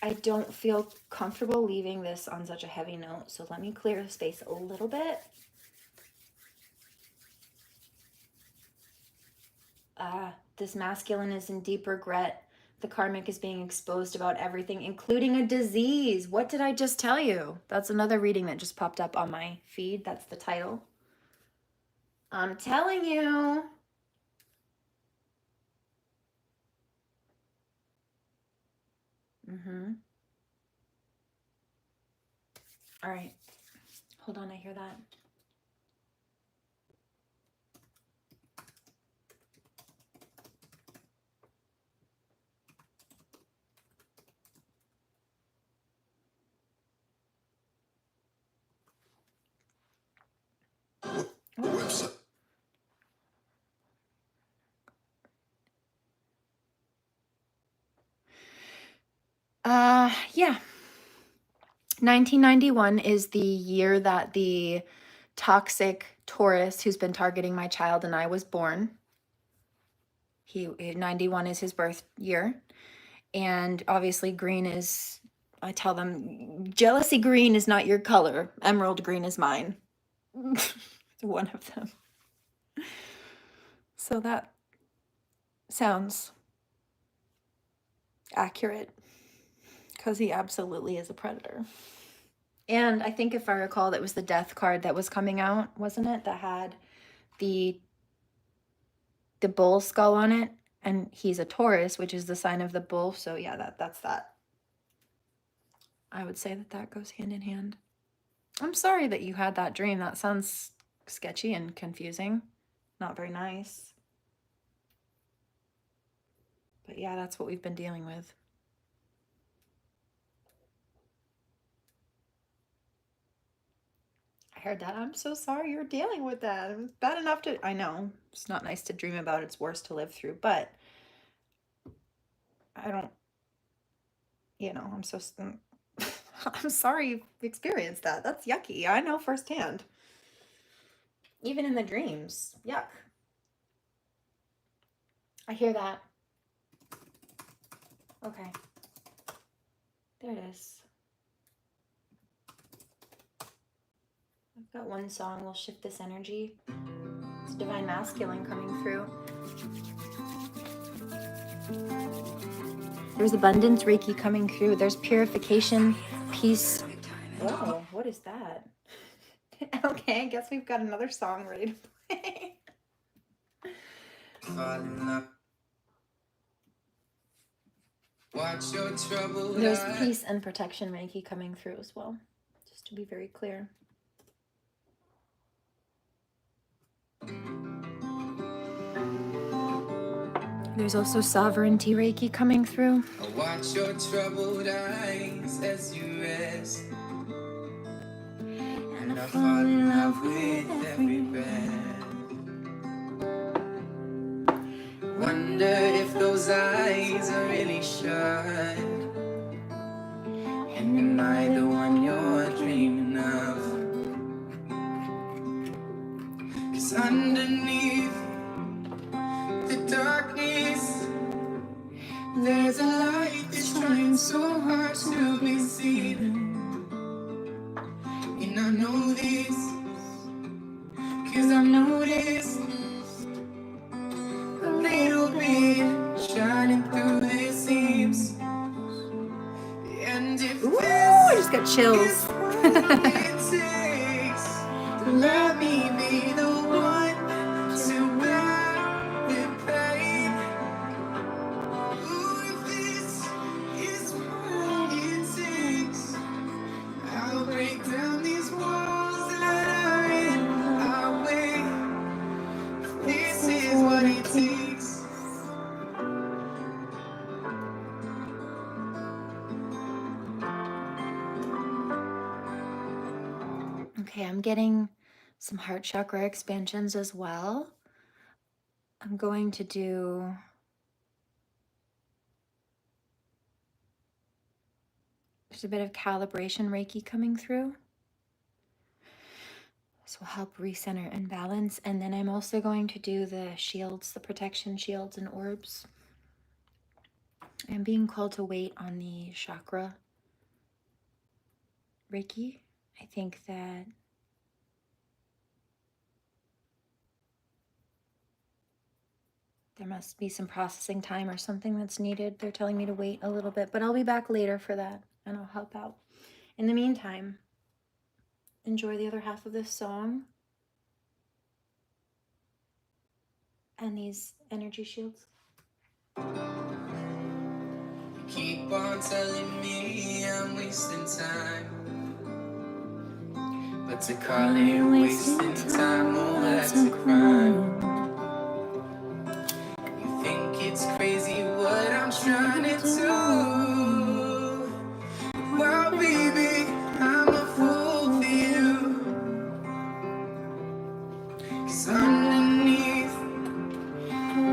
I don't feel comfortable leaving this on such a heavy note, so let me clear the space a little bit. This masculine is in deep regret. The karmic is being exposed about everything, including a disease. What did I just tell you? That's another reading that just popped up on my feed. That's the title. I'm telling you. All right. Hold on, I hear that. Yeah. 1991 is the year that the toxic Taurus who's been targeting my child and I was born. 91 is his birth year. And obviously green is, I tell them, jealousy green is not your color. Emerald green is mine. One of them. So that sounds accurate because he absolutely is a predator. And I think if I recall, that was the death card that was coming out, wasn't it? That had the bull skull on it. And he's a Taurus, which is the sign of the bull. So yeah, that's that. I would say that goes hand in hand. I'm sorry that you had that dream. That sounds sketchy and confusing. Not very nice. But yeah, that's what we've been dealing with. I heard that. I'm so sorry you're dealing with that. It was bad enough to... I know. It's not nice to dream about. It's worse to live through. But I don't... You know, I'm so... I'm sorry you experienced that. That's yucky. I know firsthand. Even in the dreams. Yuck. I hear that. Okay. There it is. I've got one song. We'll shift this energy. It's Divine Masculine coming through. There's abundance Reiki coming through. There's purification, peace. Whoa, what is that? Okay, I guess we've got another song ready to play. Watch your trouble. There's peace and protection Reiki coming through as well, just to be very clear. There's also sovereignty Reiki coming through. Watch your troubled eyes as you rest. And I fall in love with every breath. Wonder if those eyes are really shut. And am I the one you're dreaming of? 'Cause underneath the darkness, there's a light that's trying so hard to be seen. And I know this, 'cause I've noticed a little bit shining through the seams. And if ooh, I just got chills. Let me be the one to bear the pain. Okay, I'm getting some heart chakra expansions as well. I'm going to do there's a bit of calibration Reiki coming through. This will help recenter and balance. And then I'm also going to do the shields, the protection shields and orbs. I'm being called to wait on the chakra Reiki. I think that there must be some processing time or something that's needed. They're telling me to wait a little bit, but I'll be back later for that and I'll help out. In the meantime, enjoy the other half of this song and these energy shields. Keep on telling me I'm wasting time, but to call it wasting time, oh, that's a crime. You think it's crazy what I'm trying to do? Well, baby, I'm a fool for you. 'Cause underneath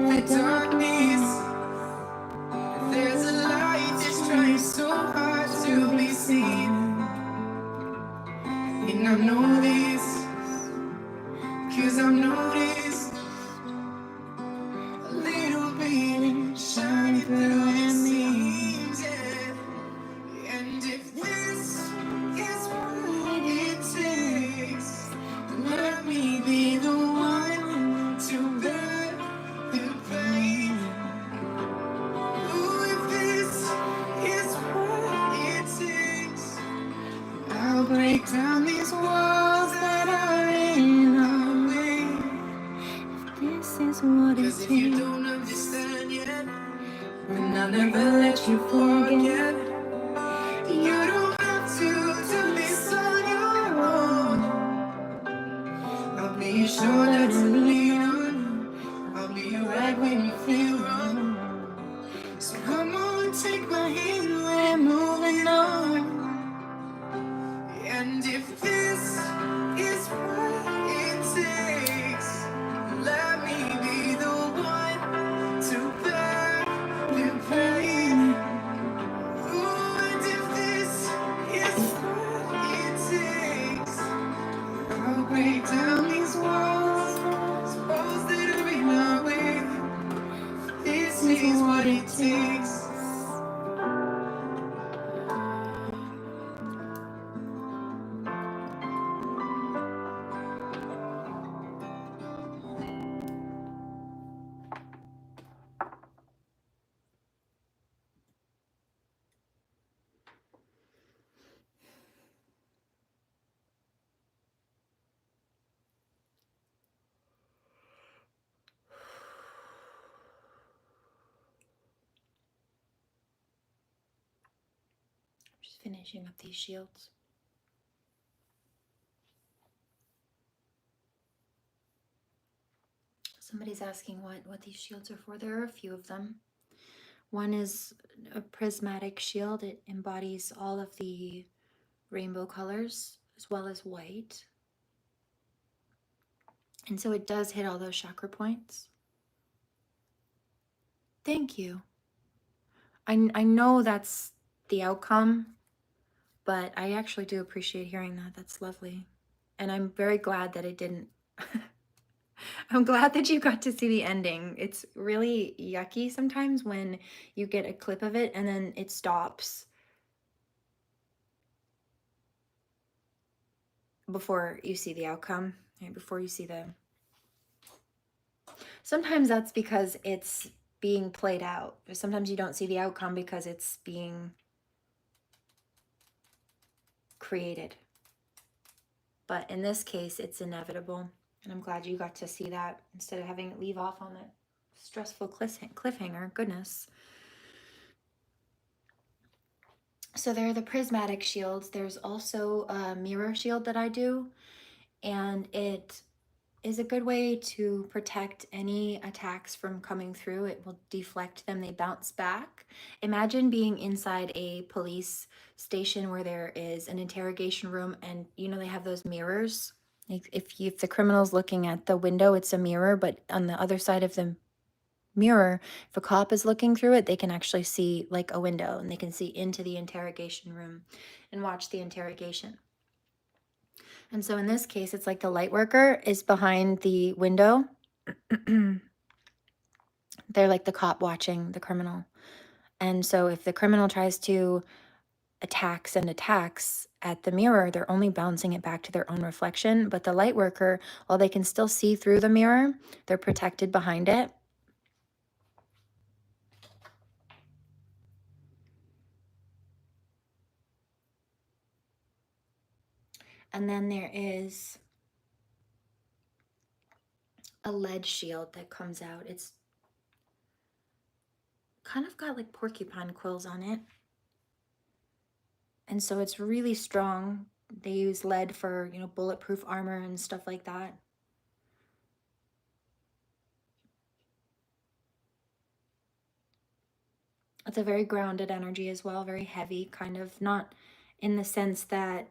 the darkness, there's a light that's trying so hard to be seen. And I know this, 'cause I've noticed a little bit shining through it seems, yeah. And if this is what it takes, let me be the one to bear the pain. Ooh, if this is what it takes, I'll break down these walls that are in our way. This is what it takes. 'Cause if you don't understand yet, then I'll never let you forget. You don't have to do this on your own. I'll be your shoulder to lean on. I'll be your right when you feel wrong. So come on, take my hand, we're moving on. And if this is what it takes, let me be the one to bear the pain. Ooh, and if this is what it takes, I'll break down these walls that are in our way. This is what it takes. Just finishing up these shields. Somebody's asking what these shields are for. There are a few of them. One is a prismatic shield. It embodies all of the rainbow colors as well as white. And so it does hit all those chakra points. Thank you. I know that's the outcome, but I actually do appreciate hearing that. That's lovely. And I'm very glad that it didn't. I'm glad that you got to see the ending. It's really yucky sometimes when you get a clip of it and then it stops before you see the outcome, right? Before you see the... Sometimes that's because it's being played out. Sometimes you don't see the outcome because it's being created. But in this case, it's inevitable. And I'm glad you got to see that instead of having it leave off on that stressful cliffhanger. Goodness. So there are the prismatic shields. There's also a mirror shield that I do. And it is a good way to protect any attacks from coming through. It will deflect them, they bounce back. Imagine being inside a police station where there is an interrogation room and you know they have those mirrors. Like if the criminal's looking at the window, it's a mirror, but on the other side of the mirror, if a cop is looking through it, they can actually see like a window and they can see into the interrogation room and watch the interrogation. And so in this case, it's like the light worker is behind the window. They're like the cop watching the criminal. And so if the criminal tries to send attacks at the mirror, they're only bouncing it back to their own reflection. But the light worker, while they can still see through the mirror, they're protected behind it. And then there is a lead shield that comes out. It's kind of got like porcupine quills on it. And so it's really strong. They use lead for, you know, bulletproof armor and stuff like that. It's a very grounded energy as well, very heavy, kind of, not in the sense that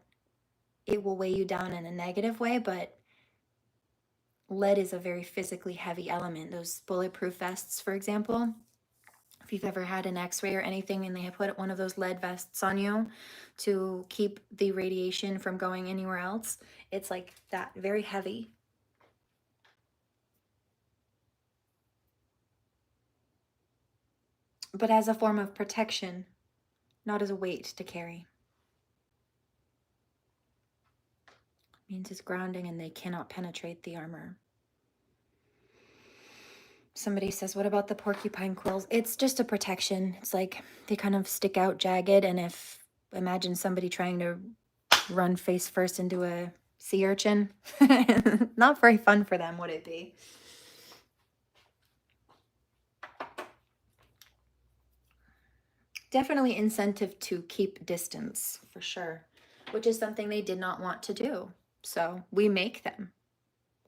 it will weigh you down in a negative way, but lead is a very physically heavy element. Those bulletproof vests, for example, if you've ever had an x-ray or anything and they have put one of those lead vests on you to keep the radiation from going anywhere else, it's like that, very heavy. But as a form of protection, not as a weight to carry. It means it's grounding and they cannot penetrate the armor. Somebody says, what about the porcupine quills? It's just a protection. It's like they kind of stick out jagged. And if, imagine somebody trying to run face first into a sea urchin. Not very fun for them, would it be? Definitely incentive to keep distance, for sure. Which is something they did not want to do. So we make them.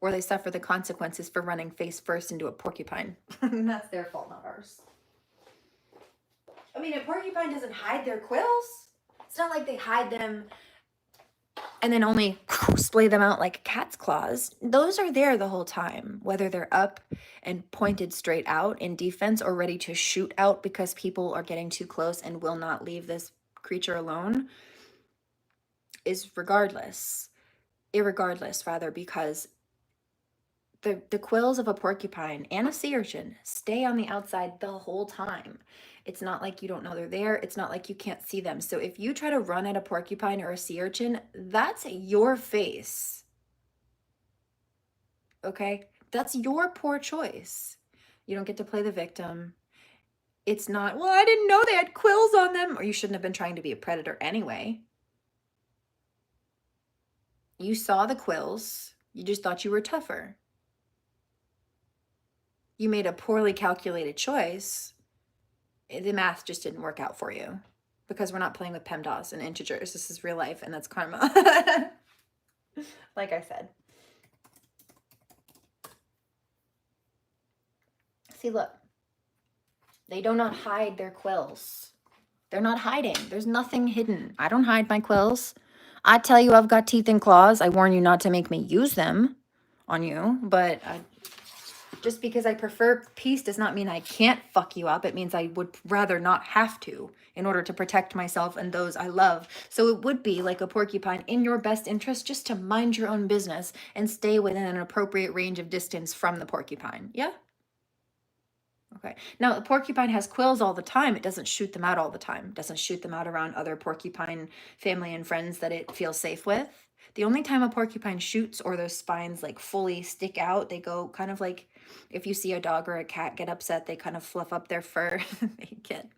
Or they suffer the consequences for running face first into a porcupine. That's their fault, not ours. I mean, a porcupine doesn't hide their quills. It's not like they hide them and then only splay them out like cat's claws. Those are there the whole time, whether they're up and pointed straight out in defense or ready to shoot out because people are getting too close and will not leave this creature alone, is irregardless rather, because the quills of a porcupine and a sea urchin stay on the outside the whole time. It's not like you don't know they're there. It's not like you can't see them. So if you try to run at a porcupine or a sea urchin, that's your face. Okay? That's your poor choice. You don't get to play the victim. It's not, well, I didn't know they had quills on them, or you shouldn't have been trying to be a predator anyway. You saw the quills. You just thought you were tougher. You made a poorly calculated choice. The math just didn't work out for you because we're not playing with PEMDAS and integers. This is real life and that's karma. Like I said. See, look. They do not hide their quills. They're not hiding. There's nothing hidden. I don't hide my quills. I tell you I've got teeth and claws. I warn you not to make me use them on you, but just because I prefer peace does not mean I can't fuck you up. It means I would rather not have to in order to protect myself and those I love. So it would be like a porcupine in your best interest just to mind your own business and stay within an appropriate range of distance from the porcupine. Yeah? Okay. Now, a porcupine has quills all the time. It doesn't shoot them out all the time. It doesn't shoot them out around other porcupine family and friends that it feels safe with. The only time a porcupine shoots or those spines like fully stick out, they go kind of like if you see a dog or a cat get upset, they kind of fluff up their fur. They get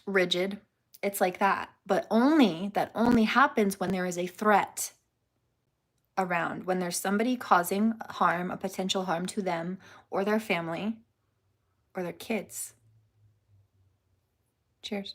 rigid. It's like that. But that only happens when there is a threat around, when there's somebody causing harm, a potential harm to them or their family or their kids. Cheers.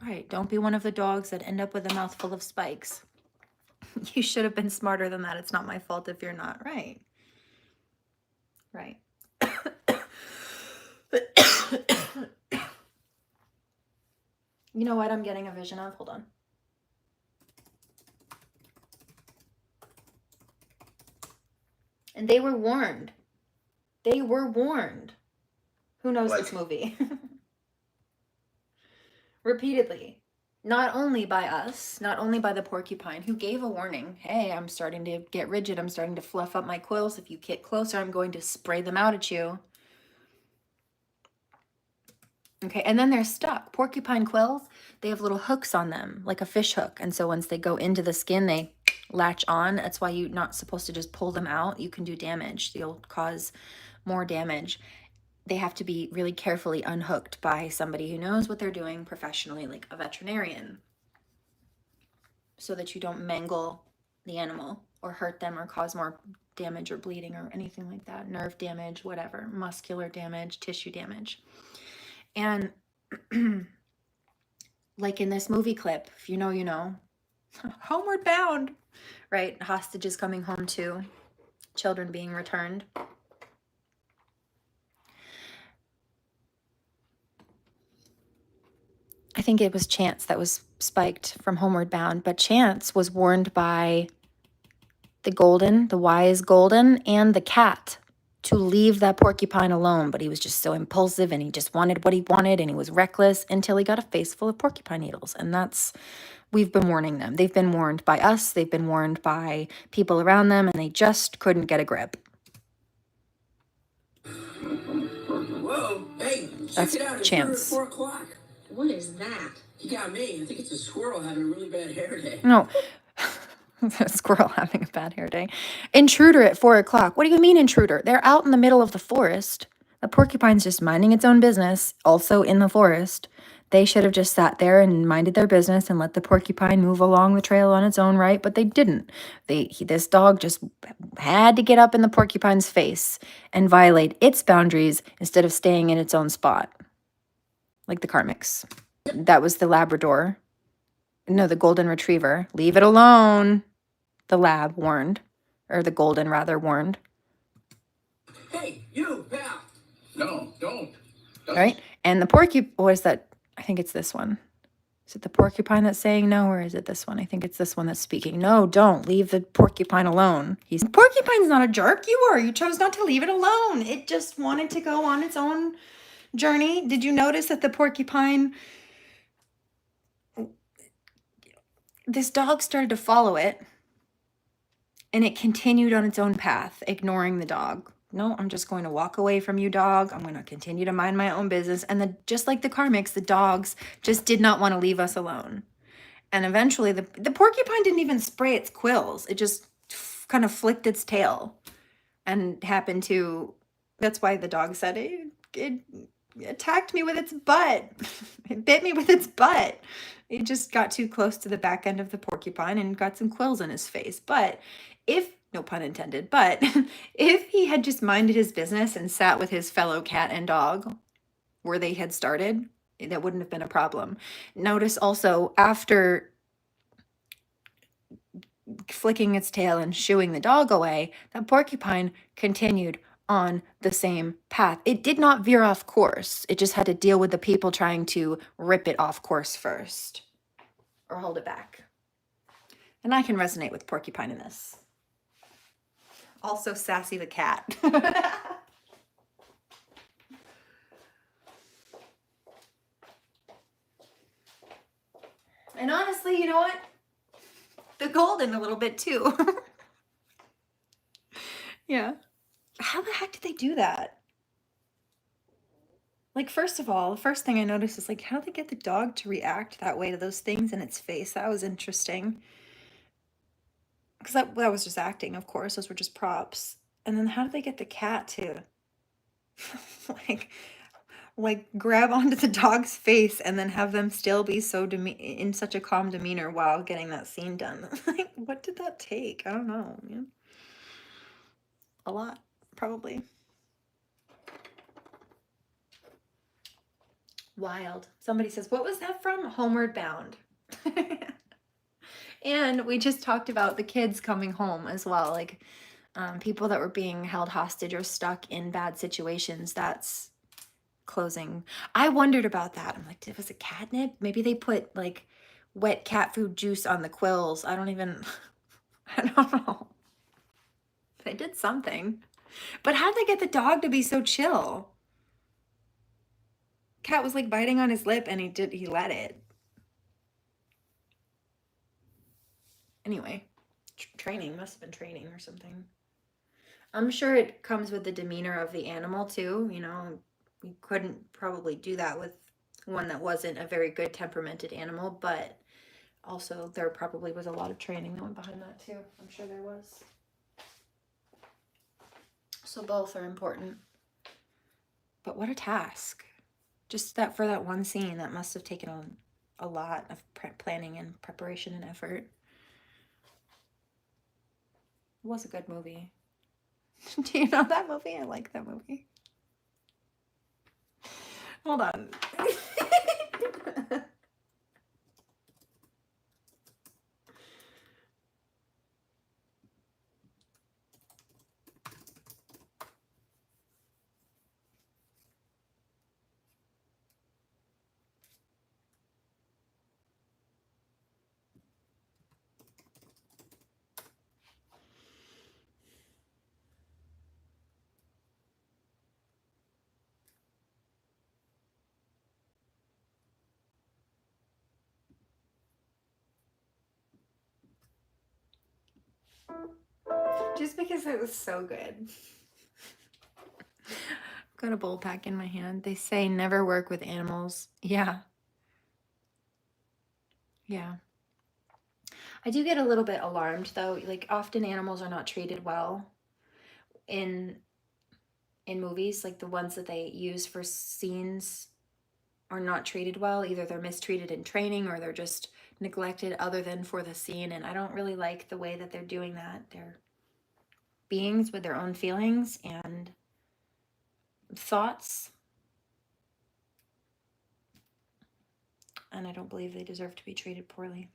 Right. Don't be one of the dogs that end up with a mouthful of spikes. You should have been smarter than that. It's not my fault if you're not. Right. Right. You know what I'm getting a vision of? Hold on. And they were warned. They were warned. Who knows this movie? Repeatedly. Not only by us, not only by the porcupine, who gave a warning. Hey, I'm starting to get rigid. I'm starting to fluff up my quills. If you get closer, I'm going to spray them out at you. Okay, and then they're stuck. Porcupine quills, they have little hooks on them, like a fish hook. And so once they go into the skin, they latch on. That's why you're not supposed to just pull them out. You can do damage. You'll cause more damage. They have to be really carefully unhooked by somebody who knows what they're doing professionally, like a veterinarian, so that you don't mangle the animal or hurt them or cause more damage or bleeding or anything like that. Nerve damage, whatever, muscular damage, tissue damage. And like in this movie clip, if you know, you know, Homeward Bound, right? Hostages coming home to children being returned. I think it was Chance that was spiked from Homeward Bound, but Chance was warned by the wise Golden, and the cat to leave that porcupine alone, but he was just so impulsive and he just wanted what he wanted and he was reckless until he got a face full of porcupine needles. And we've been warning them. They've been warned by us, they've been warned by people around them, and they just couldn't get a grip. Whoa, hey, check That's it out. It's Chance. 4 o'clock. What is that? You got me. I think it's a squirrel having a really bad hair day. No. A squirrel having a bad hair day. Intruder at 4 o'clock. What do you mean intruder? They're out in the middle of the forest. The porcupine's just minding its own business, also in the forest. They should have just sat there and minded their business and let the porcupine move along the trail on its own right, but they didn't. This dog just had to get up in the porcupine's face and violate its boundaries instead of staying in its own spot. Like the Karmics. That was the Labrador. No, the Golden Retriever. Leave it alone. The lab warned, or the Golden rather warned. Hey, you, pal. No, don't. All right. And the porcupine, what is that? I think it's this one. Is it the porcupine that's saying no, or is it this one? I think it's this one that's speaking. No, don't. Leave the porcupine alone. Porcupine's not a jerk. You are. You chose not to leave it alone. It just wanted to go on its own journey. Did you notice that the porcupine, this dog started to follow it, and it continued on its own path, ignoring the dog. No, I'm just going to walk away from you, dog. I'm going to continue to mind my own business. And just like the Karmics, the dogs just did not want to leave us alone. And eventually, the porcupine didn't even spray its quills. It just kind of flicked its tail and happened to, that's why the dog said it attacked me with its butt. It bit me with its butt. It just got too close to the back end of the porcupine and got some quills in his face. But if, no pun intended, but if he had just minded his business and sat with his fellow cat and dog where they had started, that wouldn't have been a problem. Notice also, after flicking its tail and shooing the dog away, that porcupine continued on the same path. It did not veer off course. It just had to deal with the people trying to rip it off course first or hold it back. And I can resonate with porcupine in this. Also Sassy the cat. And honestly, you know what? The Golden a little bit too. Yeah. How the heck did they do that? Like, first of all, the first thing I noticed is, like, how did they get the dog to react that way to those things in its face? That was interesting. Because that was just acting, of course. Those were just props. And then how did they get the cat to, like grab onto the dog's face and then have them still be so in such a calm demeanor while getting that scene done? Like, what did that take? I don't know. Yeah. A lot, probably. Wild. Somebody says, what was that from? Homeward Bound. And we just talked about the kids coming home as well. Like people that were being held hostage or stuck in bad situations. That's closing. I wondered about that. I'm like, was it catnip? Maybe they put like wet cat food juice on the quills. I don't even, I don't know. They did something. But how'd they get the dog to be so chill? Cat was like biting on his lip and he let it. Anyway, training, must have been training or something. I'm sure it comes with the demeanor of the animal too. You know, we couldn't probably do that with one that wasn't a very good temperamented animal, but also there probably was a lot of training that went behind that too. I'm sure there was. So both are important. But what a task. Just that for that one scene, that must have taken a lot of planning and preparation and effort. It was a good movie. Do you know that movie? I like that movie. Hold on. Just because it was so good. I've got a bowl pack in my hand. They say never work with animals. Yeah. Yeah. I do get a little bit alarmed though. Like often animals are not treated well in movies. Like the ones that they use for scenes are not treated well. Either they're mistreated in training or they're just neglected other than for the scene. And I don't really like the way that they're doing that. They're beings with their own feelings and thoughts. And I don't believe they deserve to be treated poorly.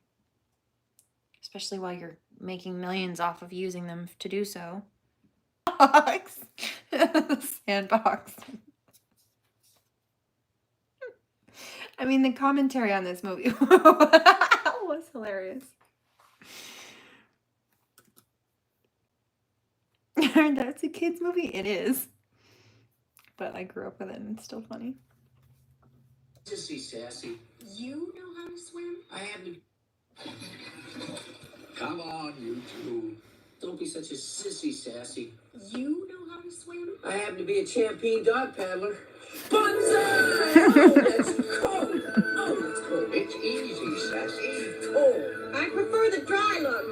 Especially while you're making millions off of using them to do so. Sandbox. I mean, the commentary on this movie was hilarious. That's a kid's movie? It is. But I grew up with it and it's still funny. Sissy sassy. You know how to swim? I have to. Come on, you two. Don't be such a sissy sassy. You know how to swim? I happen to be a champion dog paddler. Banzai! Oh, that's cold. Oh, that's cold. It's easy, sassy. Cold. I prefer the dry look.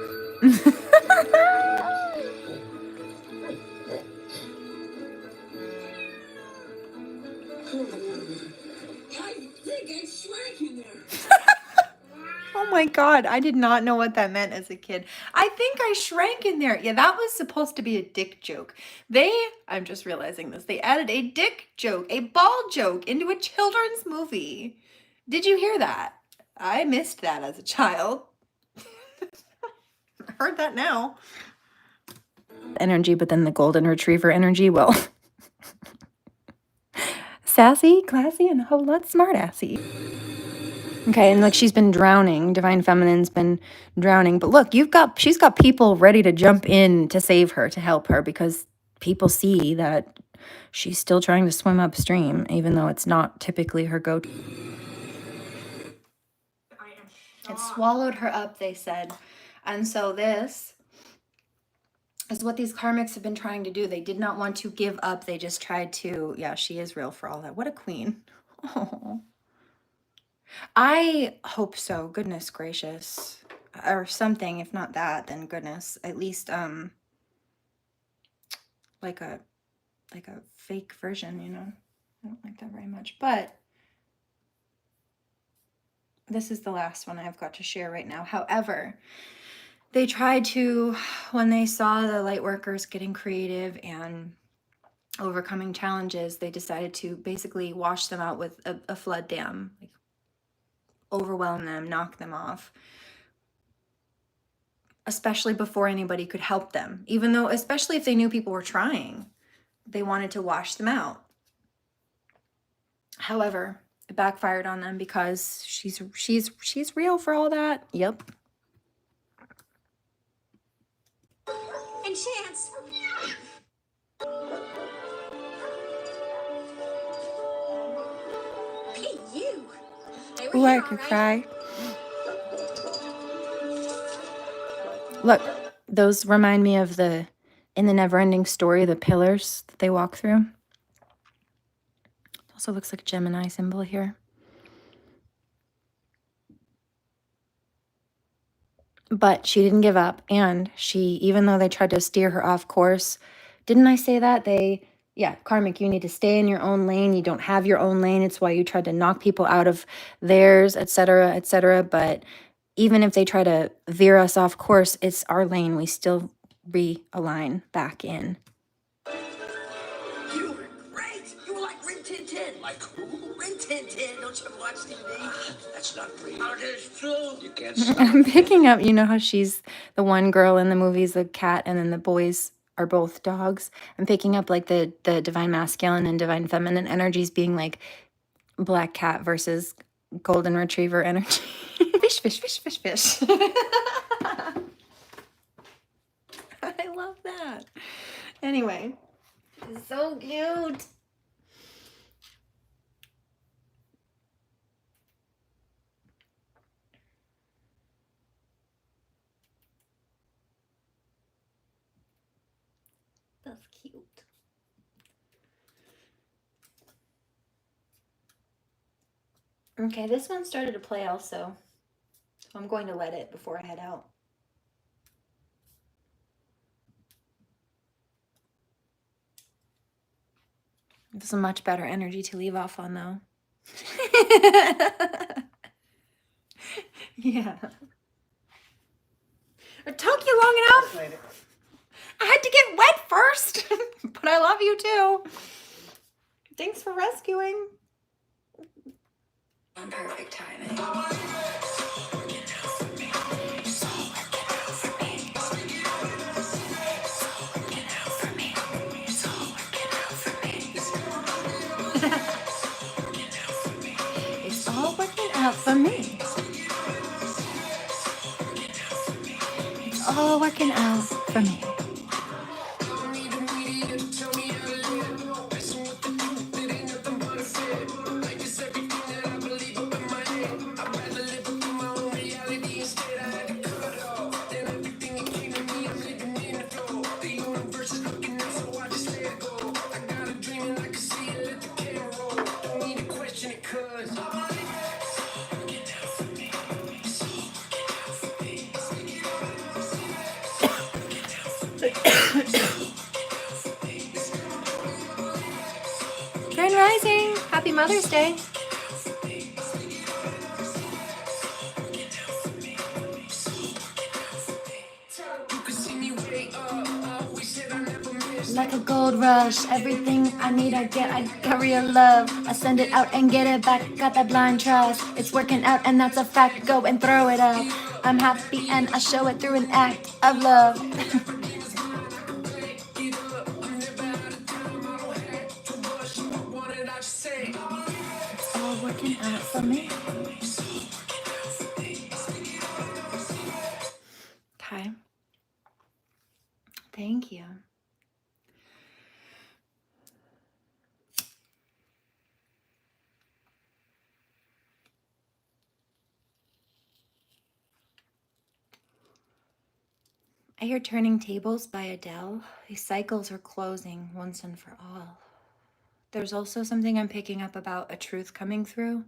I think I shrank in there. Oh my God, I did not know what that meant as a kid. I think I shrank in there. Yeah, that was supposed to be a dick joke. I'm just realizing this, they added a dick joke, a ball joke into a children's movie. Did you hear that? I missed that as a child. I heard that now. Energy, but then the golden retriever energy, well, sassy, classy, and a whole lot smartassy. Okay, and like she's been drowning. Divine Feminine's been drowning. But look, she's got people ready to jump in to save her, to help her, because people see that she's still trying to swim upstream, even though it's not typically her go-to. It swallowed her up, they said. And so this is what these karmics have been trying to do. They did not want to give up. They just tried to, yeah, she is real for all that. What a queen. Oh. I hope so. Goodness gracious. Or something. If not that, then goodness. At least like a fake version, you know. I don't like that very much. But this is the last one I've got to share right now. However, they tried to, when they saw the light workers getting creative and overcoming challenges, they decided to basically wash them out with a flood dam, like overwhelm them, knock them off, especially before anybody could help them. Even though, especially if they knew people were trying, they wanted to wash them out. However, it backfired on them because she's real for all that. Yep. And Chance. Hey, you. They were Ooh, I here, could all right. cry. Look, those remind me of in the Neverending Story, the pillars that they walk through. Also looks like a Gemini symbol here. But she didn't give up, and even though they tried to steer her off course, didn't I say that? Karmic, you need to stay in your own lane. You don't have your own lane. It's why you tried to knock people out of theirs, etc., etc. But even if they try to veer us off course, it's our lane. We still realign back in. You were great. You were like Rin Tin Tin. Like who? Rin Tin Tin. Don't you ever watch TV? That's not real. Oh, it's true. You can't stop I'm it. picking up, you know how she's the one girl in the movies, a cat, and then the boys are both dogs. I'm picking up like the divine masculine and divine feminine energies being like black cat versus golden retriever energy. Fish, fish, fish, fish, fish. I love that. Anyway, it's so cute. That's cute. Okay, this one started to play also. So I'm going to let it before I head out. This is a much better energy to leave off on, though. Yeah. It took you long enough. I had to get wet first, but I love you too. Thanks for rescuing. On perfect timing. It's all working out for me. It's all working out for me. Grand Rising! Happy Mother's Day! Like a gold rush, everything I need I get, I got real love. I send it out and get it back, got that blind trust. It's working out and that's a fact, go and throw it up. I'm happy and I show it through an act of love. It's all working out for me. Okay. Thank you. I hear Turning Tables by Adele. These cycles are closing once and for all. There's also something I'm picking up about a truth coming through.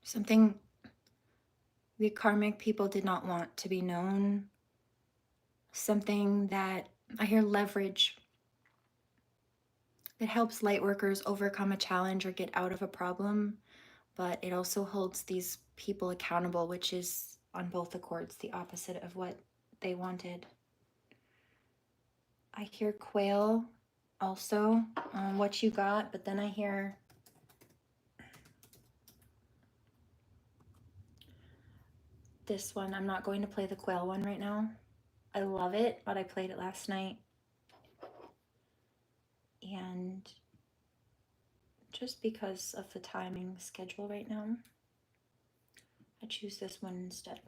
Something the karmic people did not want to be known. Something that I hear leverage. It helps light workers overcome a challenge or get out of a problem, but it also holds these people accountable, which is on both accords the opposite of what they wanted. I hear quail also what you got, but then I hear this one. I'm not going to play the quail one right now. I love it, but I played it last night. And just because of the timing schedule right now, I choose this one instead.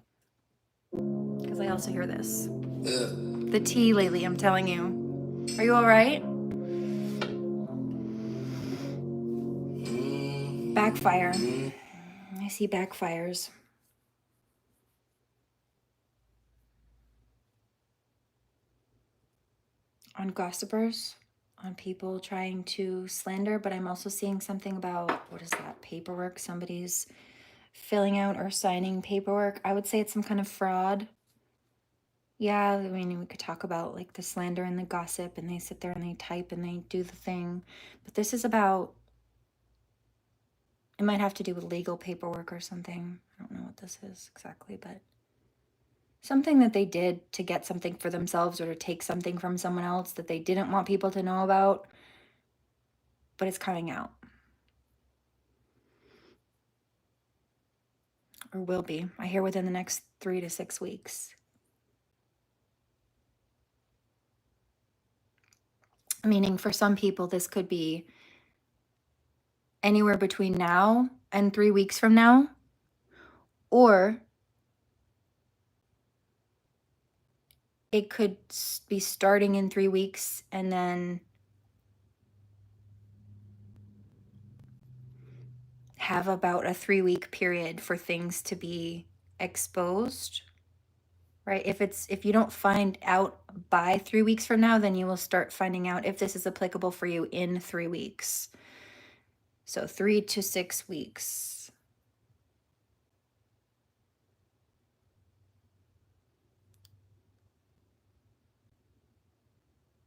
Because I also hear this. Yeah. The tea lately, I'm telling you. Are you all right? Backfire. I see backfires. On gossipers, on people trying to slander, but I'm also seeing something about, what is that, paperwork? Somebody's filling out or signing paperwork. I would say it's some kind of fraud. Yeah, I mean, we could talk about like the slander and the gossip, and they sit there and they type and they do the thing. But this is about, it might have to do with legal paperwork or something. I don't know what this is exactly, but something that they did to get something for themselves or to take something from someone else that they didn't want people to know about, but it's coming out. Or will be. I hear within the next 3 to 6 weeks. Meaning for some people, this could be anywhere between now and 3 weeks from now, or it could be starting in 3 weeks and then have about a 3-week period for things to be exposed, right? If you don't find out by 3 weeks from now, then you will start finding out if this is applicable for you in 3 weeks. So 3 to 6 weeks.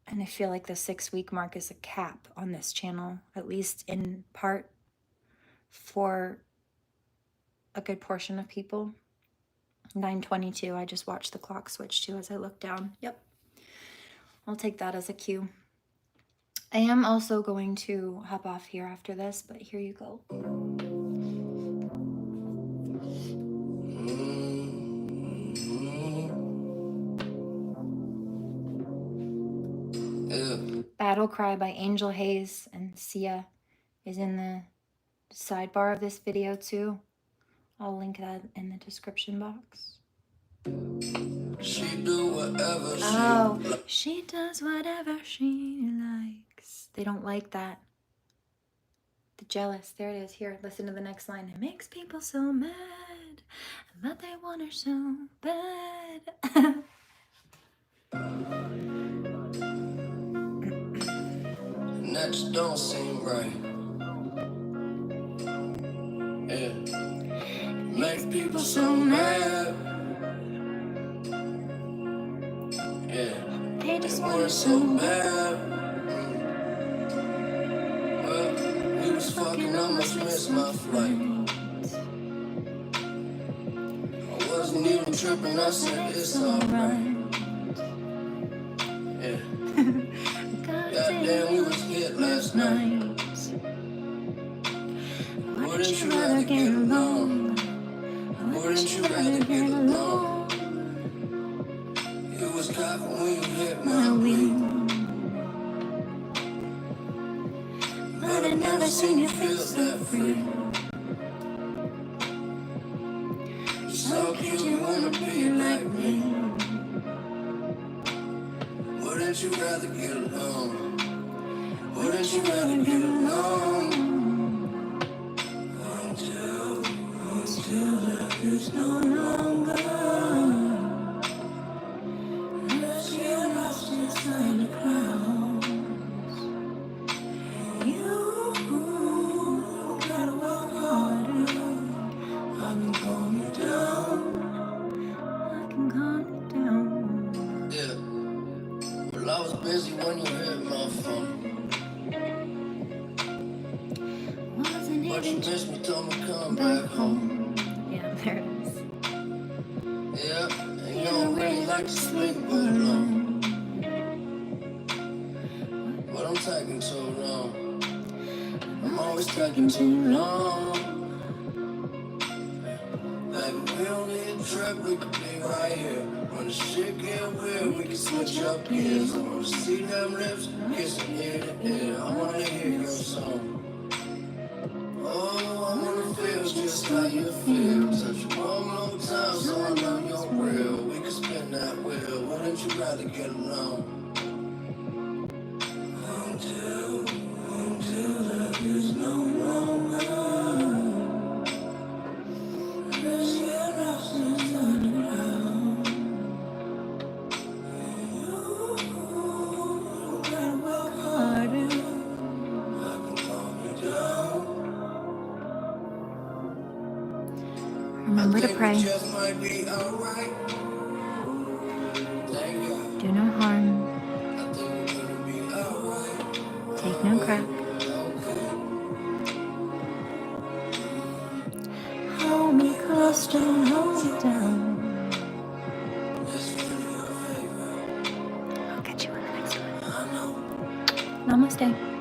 And I feel like the 6-week mark is a cap on this channel, at least in part, for a good portion of people. 9:22, I just watched the clock switch to as I looked down. Yep. I'll take that as a cue. I am also going to hop off here after this, but here you go. Battle Cry by Angel Hayes and Sia is in the sidebar of this video too. I'll link that in the description box. She do whatever She does whatever she likes. They don't like that. The jealous. There it is. Here, listen to the next line. It makes people so mad, but they want her so bad. And that just don't seem right. Yeah. Makes people so mad. Yeah. They just want want her her so so bad. Well, we was fucking, almost missed my flight. I wasn't even tripping, I said it's alright. Yeah. Goddamn, we was hit last night. Wouldn't you rather get along? Wouldn't you rather get along? It was coughing when you hit my wing. But I never seen you feel that free. So cute, you wanna be like me. Wouldn't you rather get along? Wouldn't you rather get along? Until love is no longer. Unless you lost inside the crowd. You gotta work harder. I can calm you down. I can calm you down. Yeah. Well, I was busy when you hit my phone. But you missed me, told me come back home. Yeah, there it is. Yeah, and you don't really like to sleep alone. But I'm tired taking too long. Like we don't need a trip, we could be right here. When the shit get weird, we can switch up gears. I wanna see them lips, kissing ear to ear. I wanna hear your song. Oh, I wanna feel just like you feel. Touch you one more time so I know you're real. We can spin that wheel, wouldn't you rather get alone? Until there is no longer. There's enough underground. You gotta work harder. I can calm you down. Remember to pray. Just might be alright. Do no harm. I think we're gonna be alright. Take no crack. Hold me close, don't hold me down. I'll catch you in the next one. Namaste.